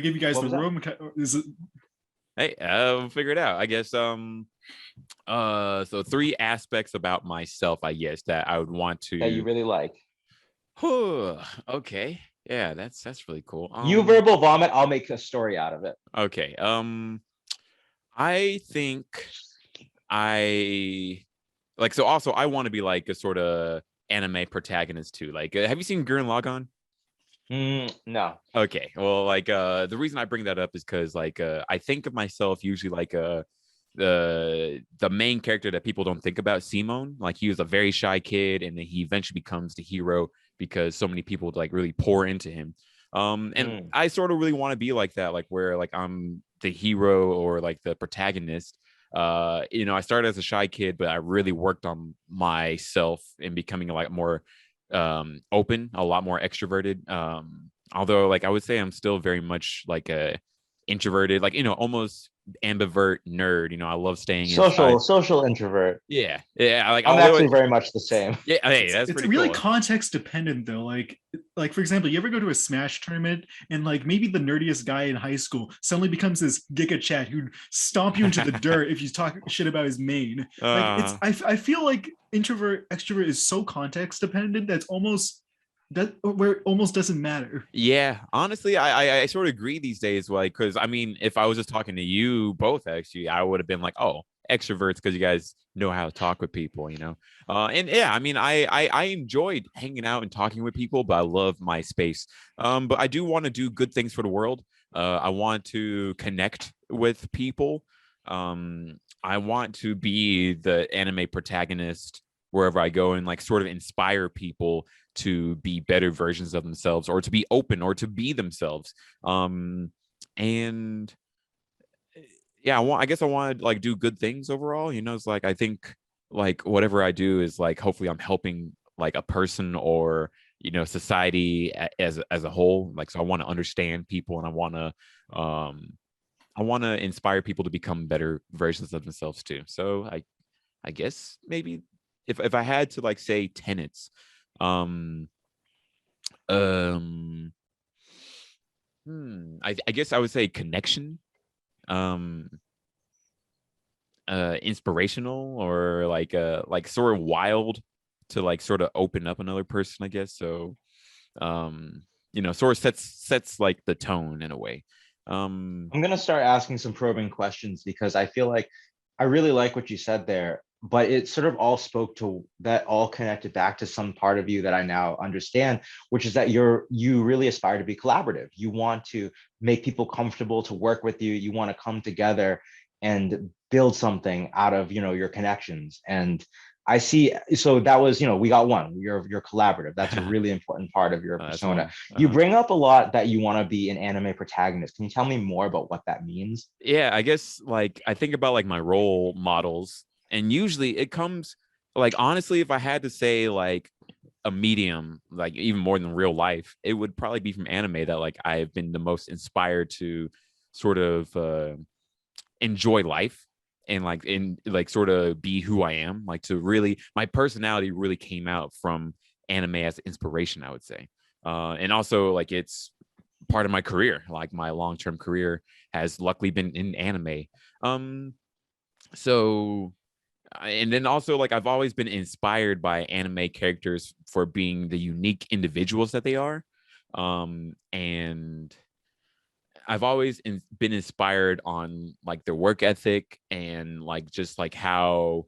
give you guys goes. the room? Is it Hey, we'll figure it out. I guess so three aspects about myself, I guess, that I would want that you to. really like? Okay. Yeah, that's really cool. You verbal vomit, I'll make a story out of it. Okay. I think I like, so also I want to be like a sort of anime protagonist too. Like, have you seen Gurren Lagann? No. Okay, well, like the reason I bring that up is because like I think of myself usually like the main character that people don't think about, Simone. Like he was a very shy kid, and then he eventually becomes the hero because so many people like really pour into him. And I sort of really want to be like that, like where like I'm the hero or like the protagonist. I started as a shy kid, but I really worked on myself in becoming like more open, a lot more extroverted. Although like I would say I'm still very much like a introverted, like almost ambivert nerd. I love staying inside. Social introvert. Yeah, like I'm although actually very much the same. yeah, hey, that's It's pretty really cool. context dependent though. Like for example, you ever go to a Smash tournament and like maybe the nerdiest guy in high school suddenly becomes this giga chat who'd stomp you into the dirt if you talk shit about his main. Like I feel like introvert extrovert is so context dependent that's almost that where it almost doesn't matter. Yeah, honestly, I sort of agree these days. Like, because I mean, if I was just talking to you both, actually, I would have been like, oh, extroverts, because you guys know how to talk with people. And yeah, I mean, I enjoyed hanging out and talking with people, but I love my space. But I do want to do good things for the world. I want to connect with people. I want to be the anime protagonist wherever I go and like sort of inspire people to be better versions of themselves or to be open or to be themselves. And yeah, I guess I want to like do good things overall. It's like I think like whatever I do is like hopefully I'm helping like a person or society as a whole. Like, so I want to understand people, and I want to inspire people to become better versions of themselves too. So I guess maybe if I had to like say tenets, um um I guess I would say connection, um inspirational, or like sort of wild, to like sort of open up another person, I guess. So sort of sets like the tone in a way. I'm gonna start asking some probing questions because I feel like I really like what you said there, but it sort of all spoke to that, all connected back to some part of you that I now understand, which is that you really aspire to be collaborative. You want to make people comfortable to work with you. You want to come together and build something out of your connections. And I see. So that was, we got one. You're collaborative. That's a really important part of your That's persona. one. You bring up a lot that you want to be an anime protagonist. Can you tell me more about what that means? Yeah, I guess like I think about like my role models, and usually it comes like, honestly, if I had to say like a medium, like even more than real life, it would probably be from anime that like I've been the most inspired to sort of enjoy life, and like in like sort of be who I am, like to really, my personality really came out from anime as inspiration, I would say. And also like it's part of my career, like my long-term career has luckily been in anime. um so and then also like I've always been inspired by anime characters for being the unique individuals that they are. And I've always been inspired on like their work ethic, and like just like how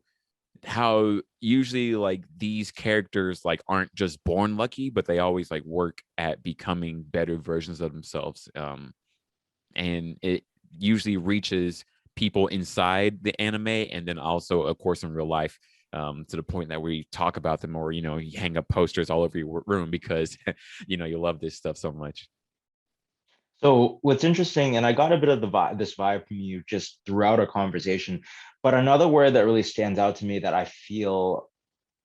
usually like these characters like aren't just born lucky, but they always like work at becoming better versions of themselves. And it usually reaches people inside the anime, and then also of course in real life, to the point that we talk about them, or you hang up posters all over your room because you love this stuff so much. So what's interesting, and I got a bit of this vibe from you just throughout our conversation, but another word that really stands out to me that I feel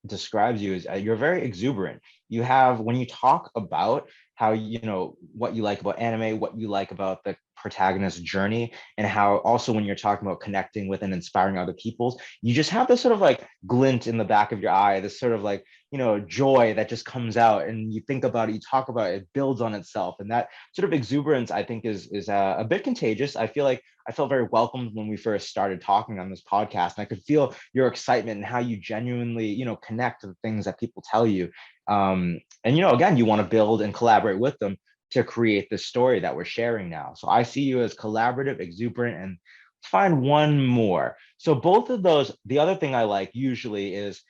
describes you is you're very exuberant. you have, when you talk about how, you know, what you like about anime, what you like about the protagonist's journey, and how also when you're talking about connecting with and inspiring other people, you just have this sort of like glint in the back of your eye, this sort of like, you know, joy that just comes out, and you think about it, you talk about it, it builds on itself. And that sort of exuberance, I think, is a bit contagious. I feel like I felt very welcomed when we first started talking on this podcast, and I could feel your excitement and how you genuinely, you know, connect to the things that people tell you. And, you know, again, you want to build and collaborate with them to create this story that we're sharing now. So I see you as collaborative, exuberant, and find one more. So both of those, the other thing I like usually is,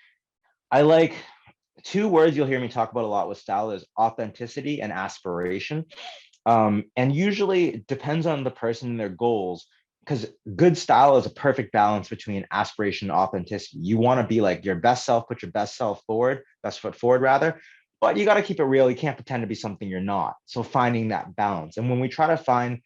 I like two words you'll hear me talk about a lot with style is authenticity and aspiration. And usually it depends on the person and their goals, because good style is a perfect balance between aspiration and authenticity. You want to be like your best self, put your best self forward, best foot forward rather, but you got to keep it real. You can't pretend to be something you're not. So finding that balance. And when we try to find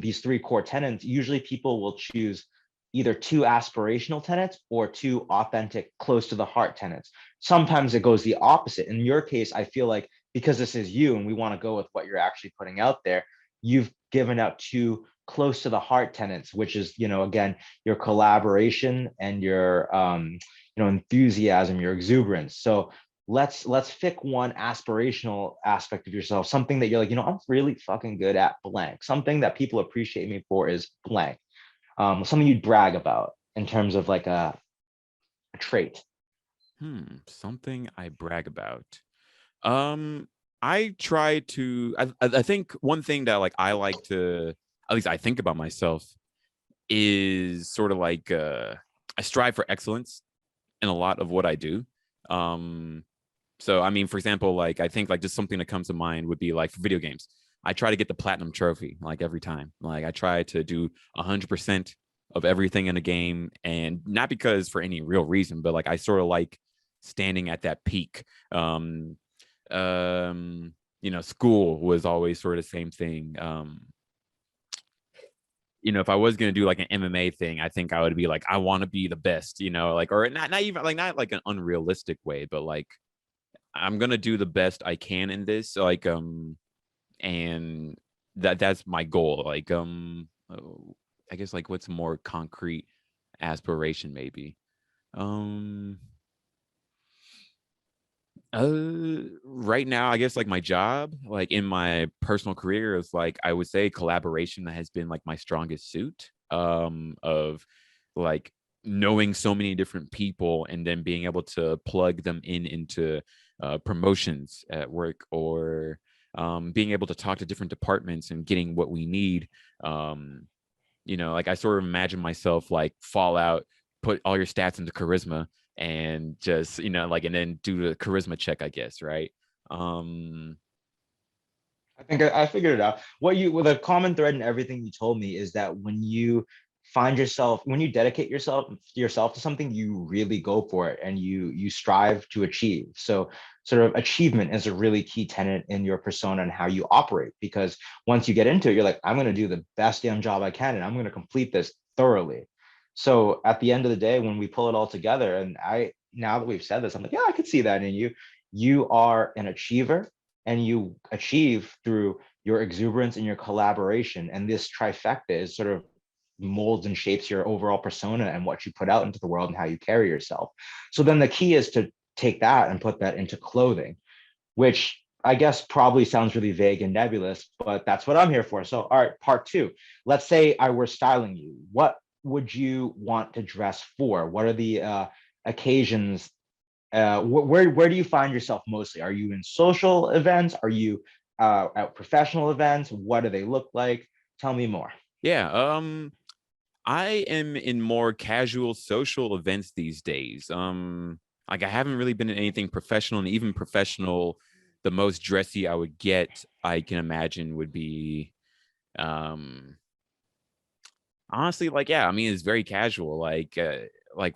these three core tenets, usually people will choose either two aspirational tenets or two authentic, close to the heart tenets. Sometimes it goes the opposite. In your case, I feel like because this is you and we want to go with what you're actually putting out there, you've given out two close to the heart tenets, which is, you know, again, your collaboration and your you know, enthusiasm, your exuberance. So let's pick one aspirational aspect of yourself, something that you're like, you know, I'm really fucking good at blank. Something that people appreciate me for is blank. Something you'd brag about in terms of like a trait. Something I brag about. I try to. I think one thing that like I like to, at least I think about myself, is sort of like I strive for excellence in a lot of what I do. So I mean, for example, like I think like just something that comes to mind would be like for video games. I try to get the platinum trophy like every time. Like I try to do 100% of everything in a game, and not because for any real reason, but like I sort of like standing at that peak. You know, school was always sort of the same thing. You know, if I was gonna do like an MMA thing, I think I would be like, I want to be the best, you know, like, or not even like, not like an unrealistic way, but like I'm gonna do the best I can in this, like and that's my goal. Like I guess like what's a more concrete aspiration maybe. Um right now, I guess like my job, like in my personal career, is like I would say collaboration has been like my strongest suit. Of like knowing so many different people and then being able to plug them into promotions at work, or being able to talk to different departments and getting what we need. You know, like I sort of imagine myself like Fallout, put all your stats into charisma and just, you know, like, and then do the charisma check, I guess, right? um I think I figured it out. What you, with a common thread in everything you told me is that when you find yourself, when you dedicate yourself to something, you really go for it and you strive to achieve. So sort of achievement is a really key tenet in your persona and how you operate, because once you get into it, you're like, I'm going to do the best damn job I can and I'm going to complete this thoroughly. So at the end of the day, when we pull it all together, and I, now that we've said this, I'm like, yeah, I could see that in you. You are an achiever, and you achieve through your exuberance and your collaboration. And this trifecta is sort of molds and shapes your overall persona and what you put out into the world and how you carry yourself. So then the key is to take that and put that into clothing, which I guess probably sounds really vague and nebulous, but that's what I'm here for. So, all right, part two. Let's say I were styling you. What would you want to dress for? What are the occasions? Where do you find yourself mostly? Are you in social events? Are you at professional events? What do they look like? Tell me more. yeah, I am in more casual social events these days. Like I haven't really been in anything professional, and even professional, the most dressy I would get, I can imagine, would be honestly, like, yeah, I mean, it's very casual. Like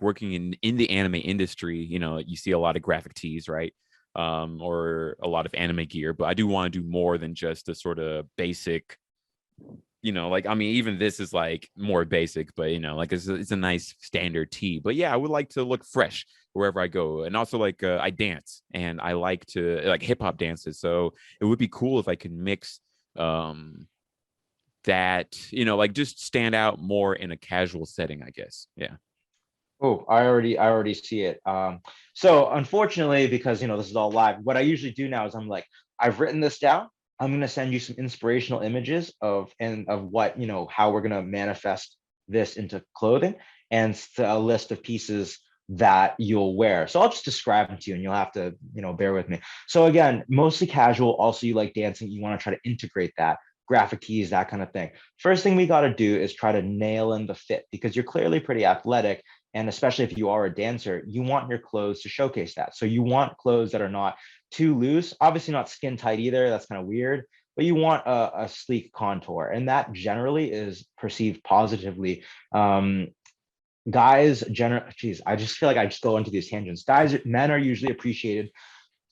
working in the anime industry, you know, you see a lot of graphic tees, right? Or a lot of anime gear, but I do want to do more than just the sort of basic you know, like, I mean, even this is like more basic, but you know, like it's a nice standard tee. But yeah, I would like to look fresh wherever I go. And also like I dance and I like to like hip hop dances. So it would be cool if I could mix that, you know, like just stand out more in a casual setting, I guess. Yeah. Oh, I already see it. So unfortunately, because this is all live, what I usually do now is I'm like, I've written this down. I'm gonna send you some inspirational images of what how we're gonna manifest this into clothing and a list of pieces that you'll wear. So I'll just describe them to you, and you'll have to bear with me. So again, mostly casual. Also, you like dancing. You want to try to integrate that graphic tees, that kind of thing. First thing we got to do is try to nail in the fit because you're clearly pretty athletic. And especially if you are a dancer, you want your clothes to showcase that. So you want clothes that are not too loose, obviously not skin tight either. That's kind of weird, but you want a sleek contour. And that generally is perceived positively. Guys, geez, I just feel like I just go into these tangents. Men are usually appreciated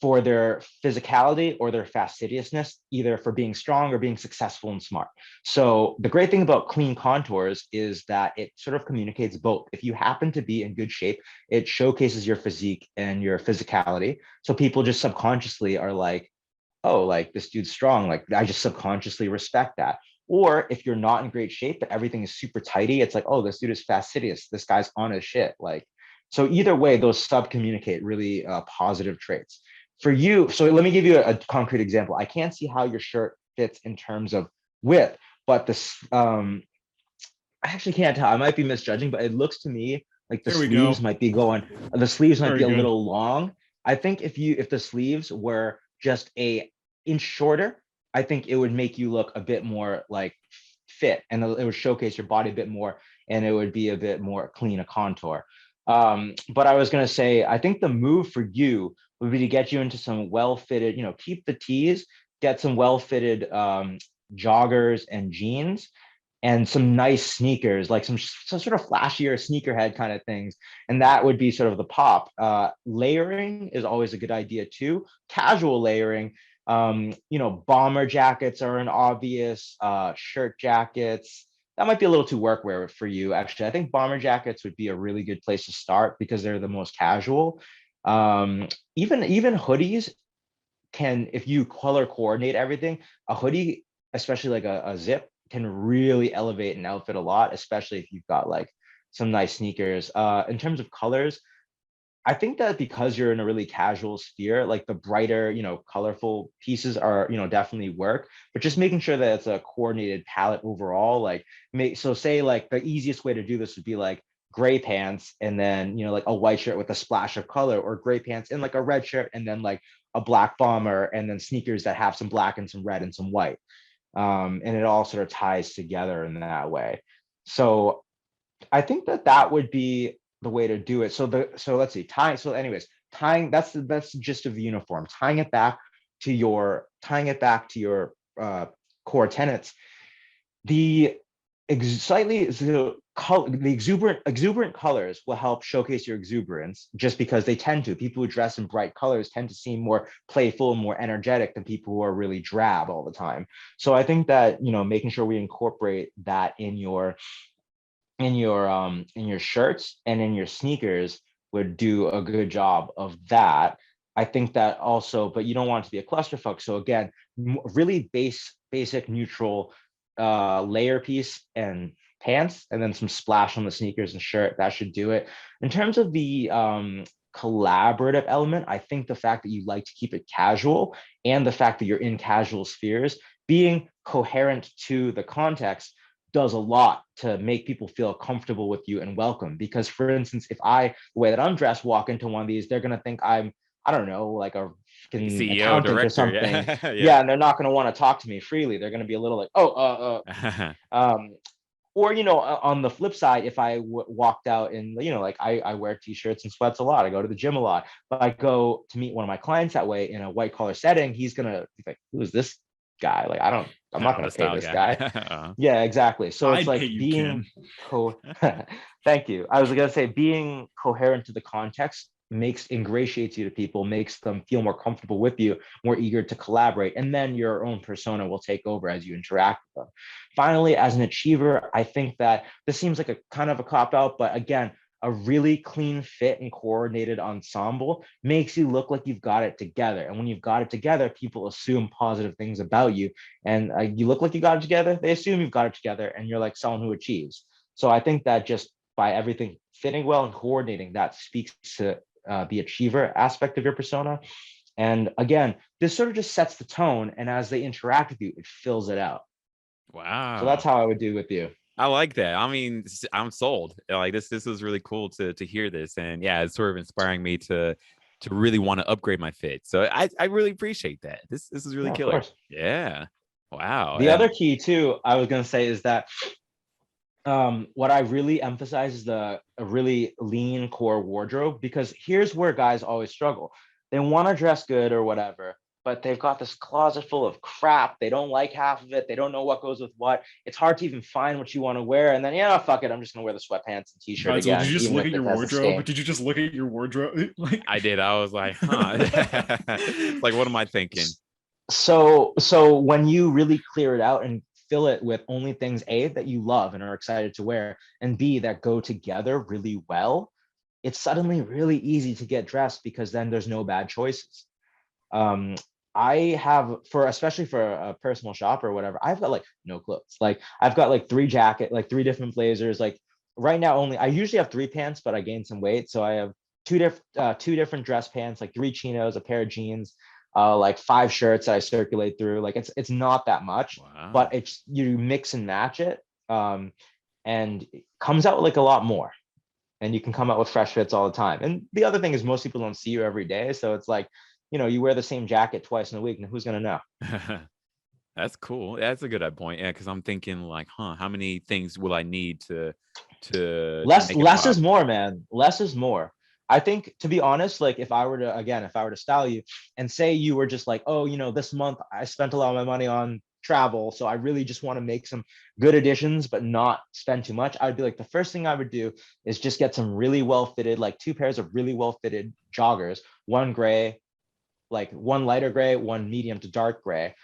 for their physicality or their fastidiousness, either for being strong or being successful and smart. So the great thing about clean contours is that it sort of communicates both. If you happen to be in good shape, it showcases your physique and your physicality. So people just subconsciously are like, oh, like this dude's strong. Like I just subconsciously respect that. Or if you're not in great shape, but everything is super tidy, it's like, oh, this dude is fastidious. This guy's on his shit. Like, so either way, those sub communicate really positive traits for you. So let me give you a concrete example. I can't see how your shirt fits in terms of width, but this I actually can't tell. I might be misjudging, but it looks to me like the sleeves might be going, the sleeves might be a little long. I think if the sleeves were just a inch shorter, I think it would make you look a bit more like fit, and it would showcase your body a bit more, and it would be a bit more clean a contour. But I was gonna say, I think the move for you would be to get you into some well-fitted, keep the tees, get some well-fitted joggers and jeans, and some nice sneakers, like some sort of flashier sneakerhead kind of things. And that would be sort of the pop. Layering is always a good idea too. Casual layering, bomber jackets are an obvious, shirt jackets. That might be a little too workwear for you, actually. I think bomber jackets would be a really good place to start because they're the most casual. Even hoodies can, if you color coordinate everything, a hoodie, especially like a zip, can really elevate an outfit a lot, especially if you've got like some nice sneakers. In terms of colors, I think that because you're in a really casual sphere, like the brighter, colorful pieces are, definitely work, but just making sure that it's a coordinated palette overall. Like so say like the easiest way to do this would be like gray pants and then, like a white shirt with a splash of color, or gray pants and like a red shirt and then like a black bomber, and then sneakers that have some black and some red and some white. And it all sort of ties together in that way. So I think that would be the way to do it. So let's see, tying. So anyways, tying, that's the gist of the uniform. Tying it back to your core tenets. The exuberant colors will help showcase your exuberance, just because they tend to. People who dress in bright colors tend to seem more playful and more energetic than people who are really drab all the time. So I think that, making sure we incorporate that in your shirts and in your sneakers would do a good job of that. I think that also, but you don't want it to be a clusterfuck. So again, really basic neutral layer piece and pants, and then some splash on the sneakers and shirt. That should do it. In terms of the collaborative element, I think the fact that you like to keep it casual and the fact that you're in casual spheres, being coherent to the context does a lot to make people feel comfortable with you and welcome. Because for instance, if the way that I'm dressed, walk into one of these, they're going to think I'm, I don't know, like a CEO, accountant director, or something. Yeah. And they're not going to want to talk to me freely. They're going to be a little like, or, on the flip side, if I walked out in, like I wear t-shirts and sweats a lot. I go to the gym a lot, but I go to meet one of my clients that way in a white collar setting. He's going to be like, who is this guy? Like, I'm not going to pay this guy. Yeah, exactly. So it's like being thank you. I was going to say being coherent to the context ingratiates you to people, makes them feel more comfortable with you, more eager to collaborate, and then your own persona will take over as you interact with them. Finally, as an achiever, I think that this seems like a kind of a cop out, but again, a really clean fit and coordinated ensemble makes you look like you've got it together. And when you've got it together, people assume positive things about you. And you look like you got it together, they assume you've got it together, and you're like someone who achieves. So I think that just by everything fitting well and coordinating, that speaks to the achiever aspect of your persona. And again, this sort of just sets the tone. And as they interact with you, it fills it out. So that's Wow. how I would do with you. I like that. I mean, I'm sold. Like this is really cool to hear this. And yeah, it's sort of inspiring me to really want to upgrade my fit. So I really appreciate that. This is really Yeah, of killer. course. Yeah. Wow. The other key too, I was going to say, is that what I really emphasize is a really lean core wardrobe, because here's where guys always struggle. They want to dress good or whatever, but they've got this closet full of crap. They don't like half of it. They don't know what goes with what. It's hard to even find what you want to wear. And then, yeah, fuck it, I'm just going to wear the sweatpants and t-shirt Godswill, did again, you just even look if at your it has a wardrobe? stain. Did you just look at your wardrobe? Like, I did. I was like, huh. Like, what am I thinking? So when you really clear it out and fill it with only things, A, that you love and are excited to wear, and B, that go together really well, it's suddenly really easy to get dressed, because then there's no bad choices. I have, especially for a personal shopper or whatever, I've got like no clothes. Like I've got like three different blazers. Like right now I usually have three pants, but I gained some weight. So I have two different dress pants, like three chinos, a pair of jeans, like five shirts that I circulate through. Like it's not that much, Wow. but it's, you mix and match it. And it comes out like a lot more. And you can come out with fresh fits all the time. And the other thing is, most people don't see you every day. So it's like, you wear the same jacket twice in a week, and who's going to know? That's cool. That's a good point. Yeah, because I'm thinking like, how many things will I need to Less make it less pop? is more, man. Less is more. I think, to be honest, like if I were to style you and say you were just like, oh, this month I spent a lot of my money on travel, so I really just want to make some good additions but not spend too much, I'd be like, the first thing I would do is just get some really well fitted, like two pairs of really well fitted joggers, one gray, like one lighter gray, one medium to dark gray.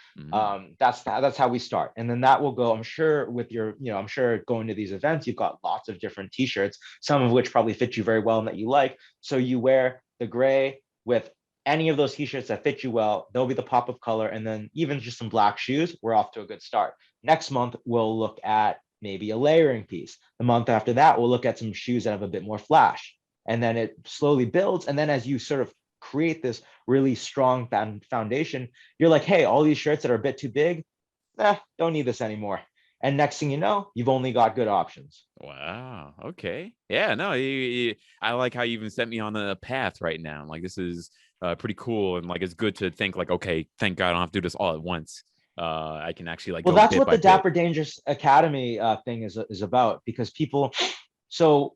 That's how we start. And then that will go, I'm sure with I'm sure going to these events, you've got lots of different t-shirts, some of which probably fit you very well and that you like. So you wear the gray with any of those t-shirts that fit you well, they'll be the pop of color. And then even just some black shoes, we're off to a good start. Next month, we'll look at maybe a layering piece. The month after that, we'll look at some shoes that have a bit more flash. And then it slowly builds. And then as you sort of create this really strong foundation, you're like, hey, all these shirts that are a bit too big, don't need this anymore. And next thing you know, you've only got good options. Wow. Okay. Yeah. No. I like how you even set me on a path right now. Like this is pretty cool, and like it's good to think like, okay, thank God I don't have to do this all at once. I can actually like. Well, go that's bit what by the Dapper bit. Dangerous Academy thing is about, because people. So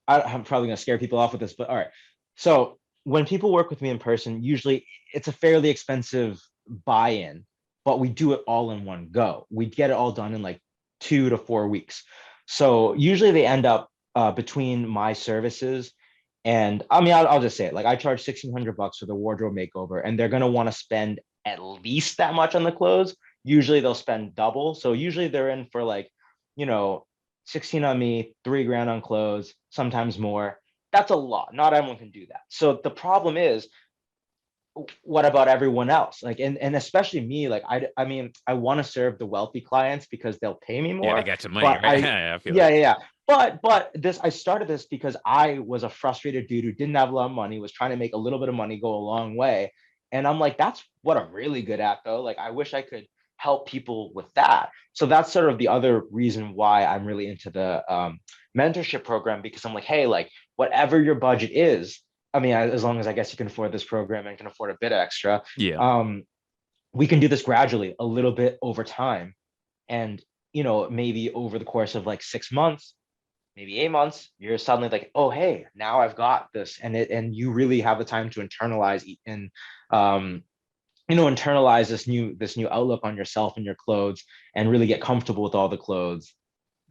I'm probably going to scare people off with this, but all right. So when people work with me in person, usually it's a fairly expensive buy-in, but we do it all in one go. We get it all done in like 2 to 4 weeks. So usually they end up between my services, and I mean, I'll just say it. Like I charge $1,600 for the wardrobe makeover, and they're going to want to spend at least that much on the clothes. Usually they'll spend double. So usually they're in for like, 16 on me, 3 grand on clothes, sometimes more. That's a lot. Not everyone can do that. So the problem is, what about everyone else? Like, and especially me, like, I mean, I want to serve the wealthy clients because they'll pay me Yeah, they more. got some money, But right? Yeah, I feel yeah, it. yeah, yeah. But I started this because I was a frustrated dude who didn't have a lot of money, was trying to make a little bit of money go a long way. And I'm like, that's what I'm really good at, though. Like, I wish I could help people with that. So that's sort of the other reason why I'm really into the mentorship program, because I'm like, hey, like, whatever your budget is, I mean, as long as I guess you can afford this program and can afford a bit extra, Yeah. we can do this gradually, a little bit over time. And, maybe over the course of like 6 months, maybe 8 months, you're suddenly like, oh, hey, now I've got this. And you really have the time to internalize and, internalize this new outlook on yourself and your clothes, and really get comfortable with all the clothes.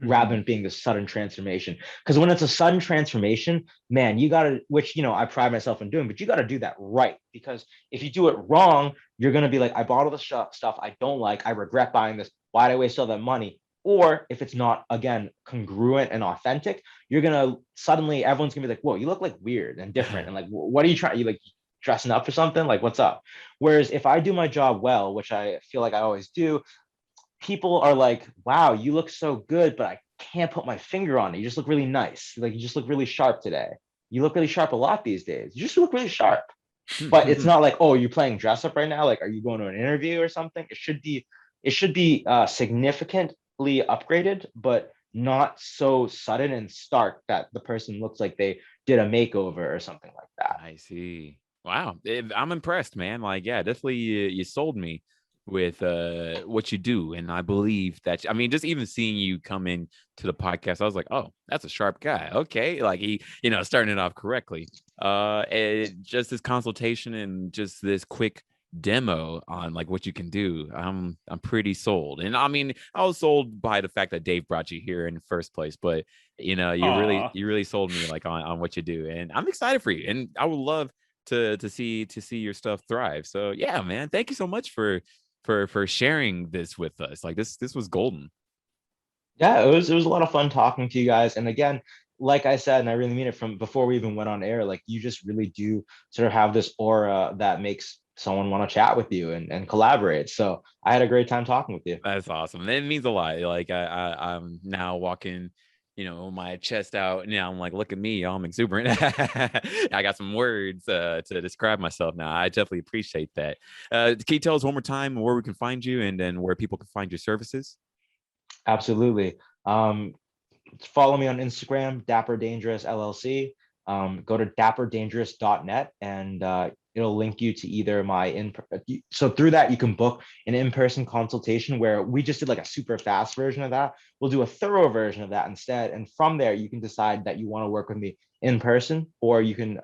rather than being this sudden transformation. Because when it's a sudden transformation, man, you got to, which, I pride myself in doing, but you got to do that right. Because if you do it wrong, you're going to be like, I bought all the stuff I don't like. I regret buying this. Why'd I waste all that money? Or if it's not, again, congruent and authentic, you're going to suddenly, everyone's going to be like, whoa, you look like weird and different. And like, what are you trying? You like dressing up for something? Like, what's up? Whereas if I do my job well, which I feel like I always do, people are like, wow, you look so good, but I can't put my finger on it. You just look really nice. Like, you just look really sharp today. You look really sharp a lot these days. You just look really sharp. But it's not like, oh, you're playing dress up right now. Like, are you going to an interview or something? It should be significantly upgraded, but not so sudden and stark that the person looks like they did a makeover or something like that. I see. Wow. I'm impressed, man. Like, yeah, definitely you sold me with what you do, and I believe that, I mean, just even seeing you come in to the podcast, I was like, oh, that's a sharp guy. Okay, like he, starting it off correctly. Just this consultation and just this quick demo on like what you can do, I'm pretty sold. And I mean, I was sold by the fact that Dave brought you here in the first place, but you really sold me like on what you do, and I'm excited for you, and I would love to see your stuff thrive. So yeah, man, thank you so much for sharing this with us. Like this was golden. Yeah, it was a lot of fun talking to you guys. And again, like I said, and I really mean it, from before we even went on air, like you just really do sort of have this aura that makes someone want to chat with you and collaborate. So I had a great time talking with you. That's awesome. It means a lot. Like I'm now walking, my chest out. Now I'm like, look at me, I'm exuberant. I got some words to describe myself now. I definitely appreciate that. Can you tell us one more time where we can find you, and then where people can find your services? Absolutely. Follow me on Instagram, Dapper Dangerous LLC. Go to dapperdangerous.net, and it'll link you to either so through that you can book an in-person consultation, where we just did like a super fast version of that. We'll do a thorough version of that instead, and from there you can decide that you want to work with me in person, or you can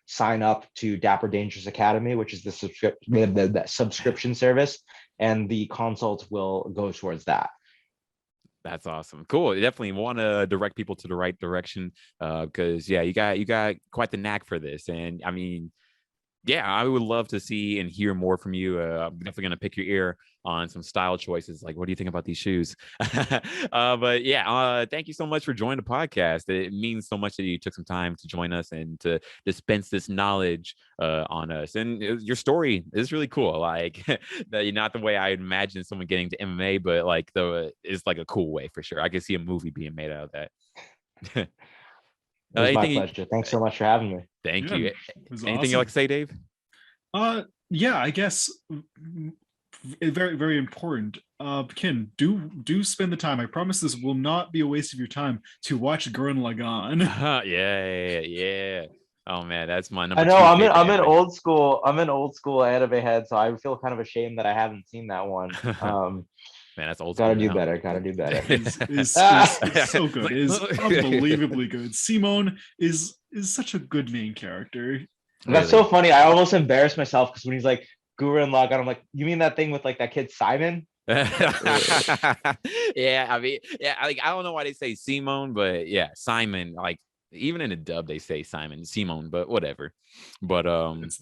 sign up to Dapper Dangerous Academy, which is the subscription service, and the consult will go towards that. That's awesome. Cool. You definitely want to direct people to the right direction, because yeah, you got quite the knack for this. And I mean, yeah, I would love to see and hear more from you. I'm definitely gonna pick your ear on some style choices. Like, what do you think about these shoes? But yeah, thank you so much for joining the podcast. It means so much that you took some time to join us and to dispense this knowledge on us. And your story is really cool. Like, not the way I imagine someone getting to MMA, but like it's like a cool way for sure. I can see a movie being made out of that. It was my pleasure. Thanks so much for having me. Thank you. Anything awesome. you like to say, Dave? Yeah, I guess very, very important. Ken, do spend the time. I promise this will not be a waste of your time to watch Gurren Lagann. Yeah. Oh man, that's my number. I know I'm an old school anime head, so I feel kind of ashamed that I haven't seen that one. Man, that's old. Gotta do better. It's so good. It's unbelievably good. Simone is such a good main character. That's so funny. I almost embarrassed myself because when he's like Gurren Lagann, I'm like, you mean that thing with like that kid Simon? Yeah, I mean, yeah, like I don't know why they say Simone, but yeah, Simon. Like even in the dub, they say Simone, but whatever. But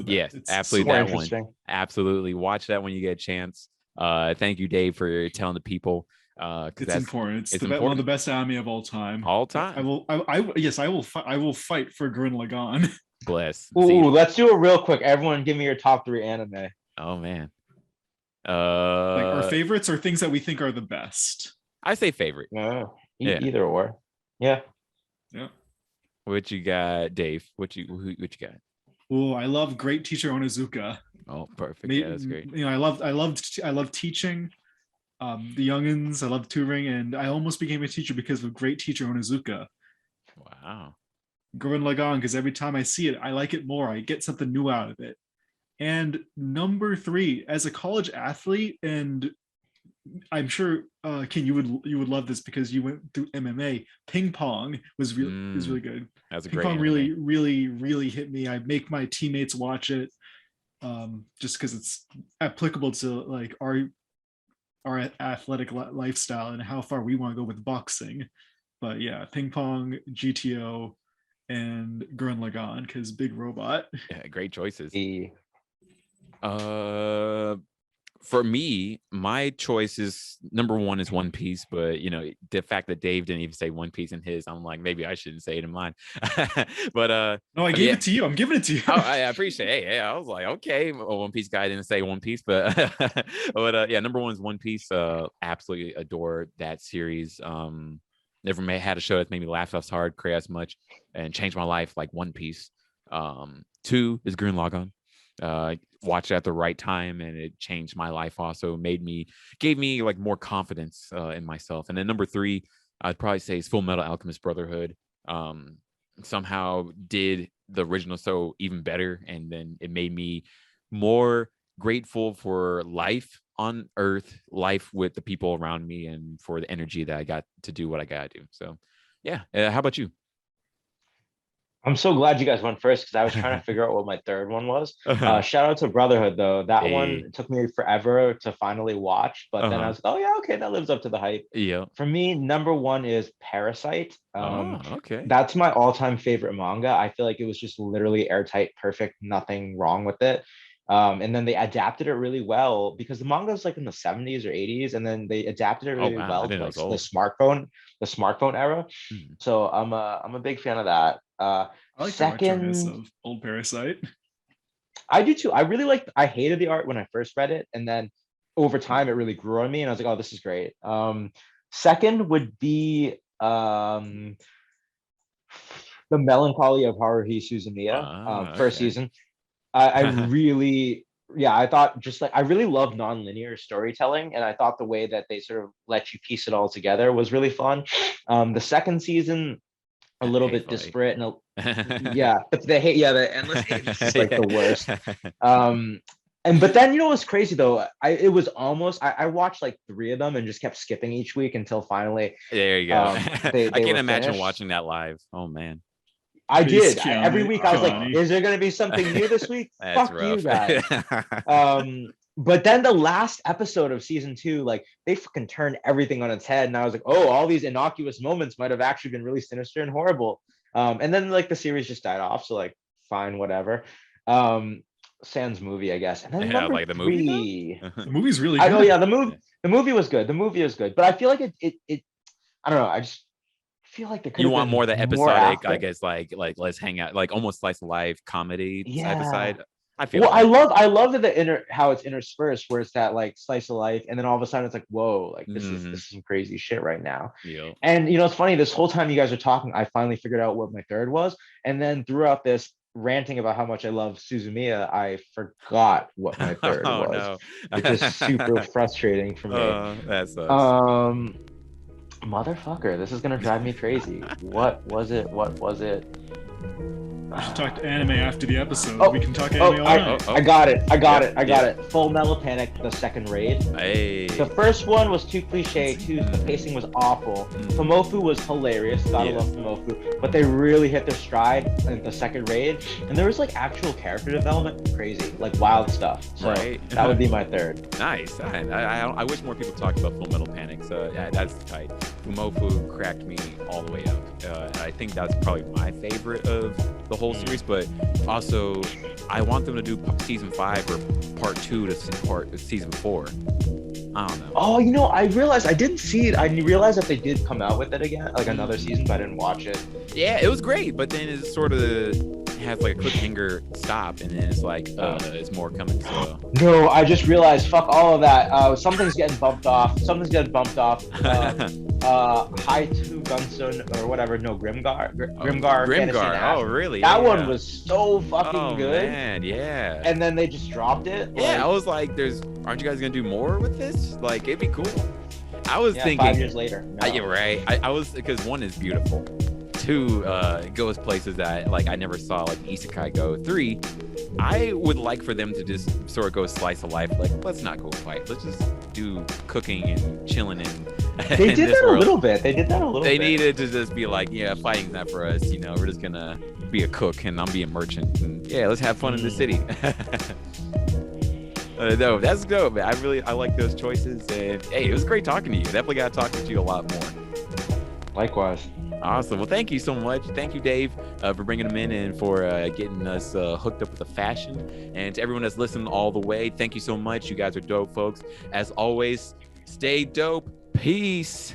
yes, absolutely that one. Absolutely, watch that when you get a chance. Thank you, Dave, for telling the people. It's important. It's one of the best anime of all time. I will fight for Gurren Lagann. Bless. Ooh, let's do it real quick. Everyone, give me your top 3 anime. Oh man. Like our favorites or things that we think are the best. I say favorite. Either or. Yeah. What you got, Dave? What you got? Oh, I love Great Teacher Onizuka. Oh, perfect. Yeah, that's great. I love teaching the youngins. I love tutoring, and I almost became a teacher because of Great Teacher Onizuka. Wow. Gurren Lagann, because every time I see it, I like it more. I get something new out of it. And number 3, as a college athlete, and I'm sure Ken, you would love this because you went through MMA. Ping pong was really good. That's a Ping great pong anime. really hit me. I make my teammates watch it just because it's applicable to like our our athletic lifestyle and how far we want to go with boxing. But yeah, ping pong, GTO, and Gurren Lagann, because big robot. Yeah, great choices. The For me, my choice is number one is One Piece, but you know, the fact that Dave didn't even say One Piece in his, I'm like, maybe I shouldn't say it in mine. But no, I gave it to you. I'm giving it to you. Oh, I appreciate it. Hey, I was like, okay, a One Piece guy didn't say One Piece, but but yeah, number one is One Piece. Absolutely adore that series. Never had a show that made me laugh as hard, cry as much, and changed my life like One Piece. Two is Gurren Lagann. Watched it at the right time, and it changed my life. Also, gave me like more confidence in myself. And then number three, I'd probably say is Full Metal Alchemist Brotherhood. Somehow did the original show even better, and then it made me more grateful for life on Earth, life with the people around me, and for the energy that I got to do what I gotta do. So, yeah. How about you? I'm so glad you guys went first because I was trying to figure out what my third one was. Shout out to Brotherhood though. That one took me forever to finally watch, but then I was like, oh yeah, okay, that lives up to the hype. Yeah. For me, number one is Parasite. Okay. That's my all-time favorite manga. I feel like it was just literally airtight, perfect, nothing wrong with it. And then they adapted it really well because the manga was like in the 70s or 80s, and then they adapted it really well to like the smartphone era. So I'm a big fan of that. I like second, the retroness of old Parasite. I do too. I hated the art when I first read it, and then over time it really grew on me, and I was like, oh, this is great. Second would be The Melancholy of Haruhi Suzumiya, first season. I really, I thought I really love nonlinear storytelling, and I thought the way that they sort of let you piece it all together was really fun. The second season, a little bit disparate, and the endless hate is just like the worst. But then you know what's crazy though? It was almost I watched like 3 of them and just kept skipping each week until finally. There you go. They I can't imagine finished. watching that live. Oh man. I did. Every week I was like, is there going to be something new this week? Fuck rough. You guys. But then the last episode of season 2, like they fucking turned everything on its head. And I was like, oh, all these innocuous moments might have actually been really sinister and horrible. And then like the series just died off. So like, fine, whatever. Sans movie, I guess. And then number like the 3, movie. The movie's really good. I know, yeah, the movie was good. The movie is good. But I feel like it I don't know. I just feel like you want more of the episodic, I guess, like let's hang out, like almost slice of life comedy type of side. I feel I love how it's interspersed, where it's that like slice of life, and then all of a sudden it's like, whoa, like this is some crazy shit right now. And you know, it's funny, this whole time you guys are talking, I finally figured out what my third was, and then throughout this ranting about how much I love Suzumiya, I forgot what my third was, no. Which is super frustrating for me. That sucks. Motherfucker, this is gonna drive me crazy. What was it? We should talk to anime after the episode. We can talk anime all night. I got it. Full Metal Panic, the second raid. Hey. The first one was too cliche, the pacing was awful. Fumofu was hilarious, gotta love Fumofu. But they really hit their stride in the second raid. And there was like actual character development, crazy, like wild stuff. So that would be my third. Nice. I wish more people talked about Full Metal Panic, so yeah, that's tight. Fumofu cracked me all the way up. I think that's probably my favorite of the whole series, but also I want them to do season 5 or part 2 to season 4. I don't know. Oh, you know, I realized I didn't see it. I realized that they did come out with it again, like another season, but I didn't watch it. Yeah, it was great, but then it sort of has like a cliffhanger stop, and then it's like, it's more coming. So no, I just realized, fuck all of that. Something's getting bumped off. High to Gunsun or whatever. No, Grimgar. Oh, really? That one was so fucking good. Man, yeah. And then they just dropped it. Yeah, I was like, aren't you guys gonna do more with this? Like, it'd be cool. I was thinking 5 years later. No. You're right. I was, because 1 is beautiful. 2 goes places that like I never saw like Isekai go. 3, I would like for them to just sort of go slice of life. Like, let's not go fight. Let's just do cooking and chilling and. They did that a little bit. They needed to just be like, yeah, fighting's not for us. You know, we're just gonna be a cook and I'm be a merchant. And yeah, let's have fun in the city. No, that's dope, man. I like those choices, and hey, it was great talking to you. Definitely got to talk to you a lot more. Likewise. Awesome. Well, thank you so much. Thank you, Dave, for bringing them in and for getting us hooked up with the fashion. And to everyone that's listened all the way, thank you so much. You guys are dope, folks. As always, stay dope. Peace.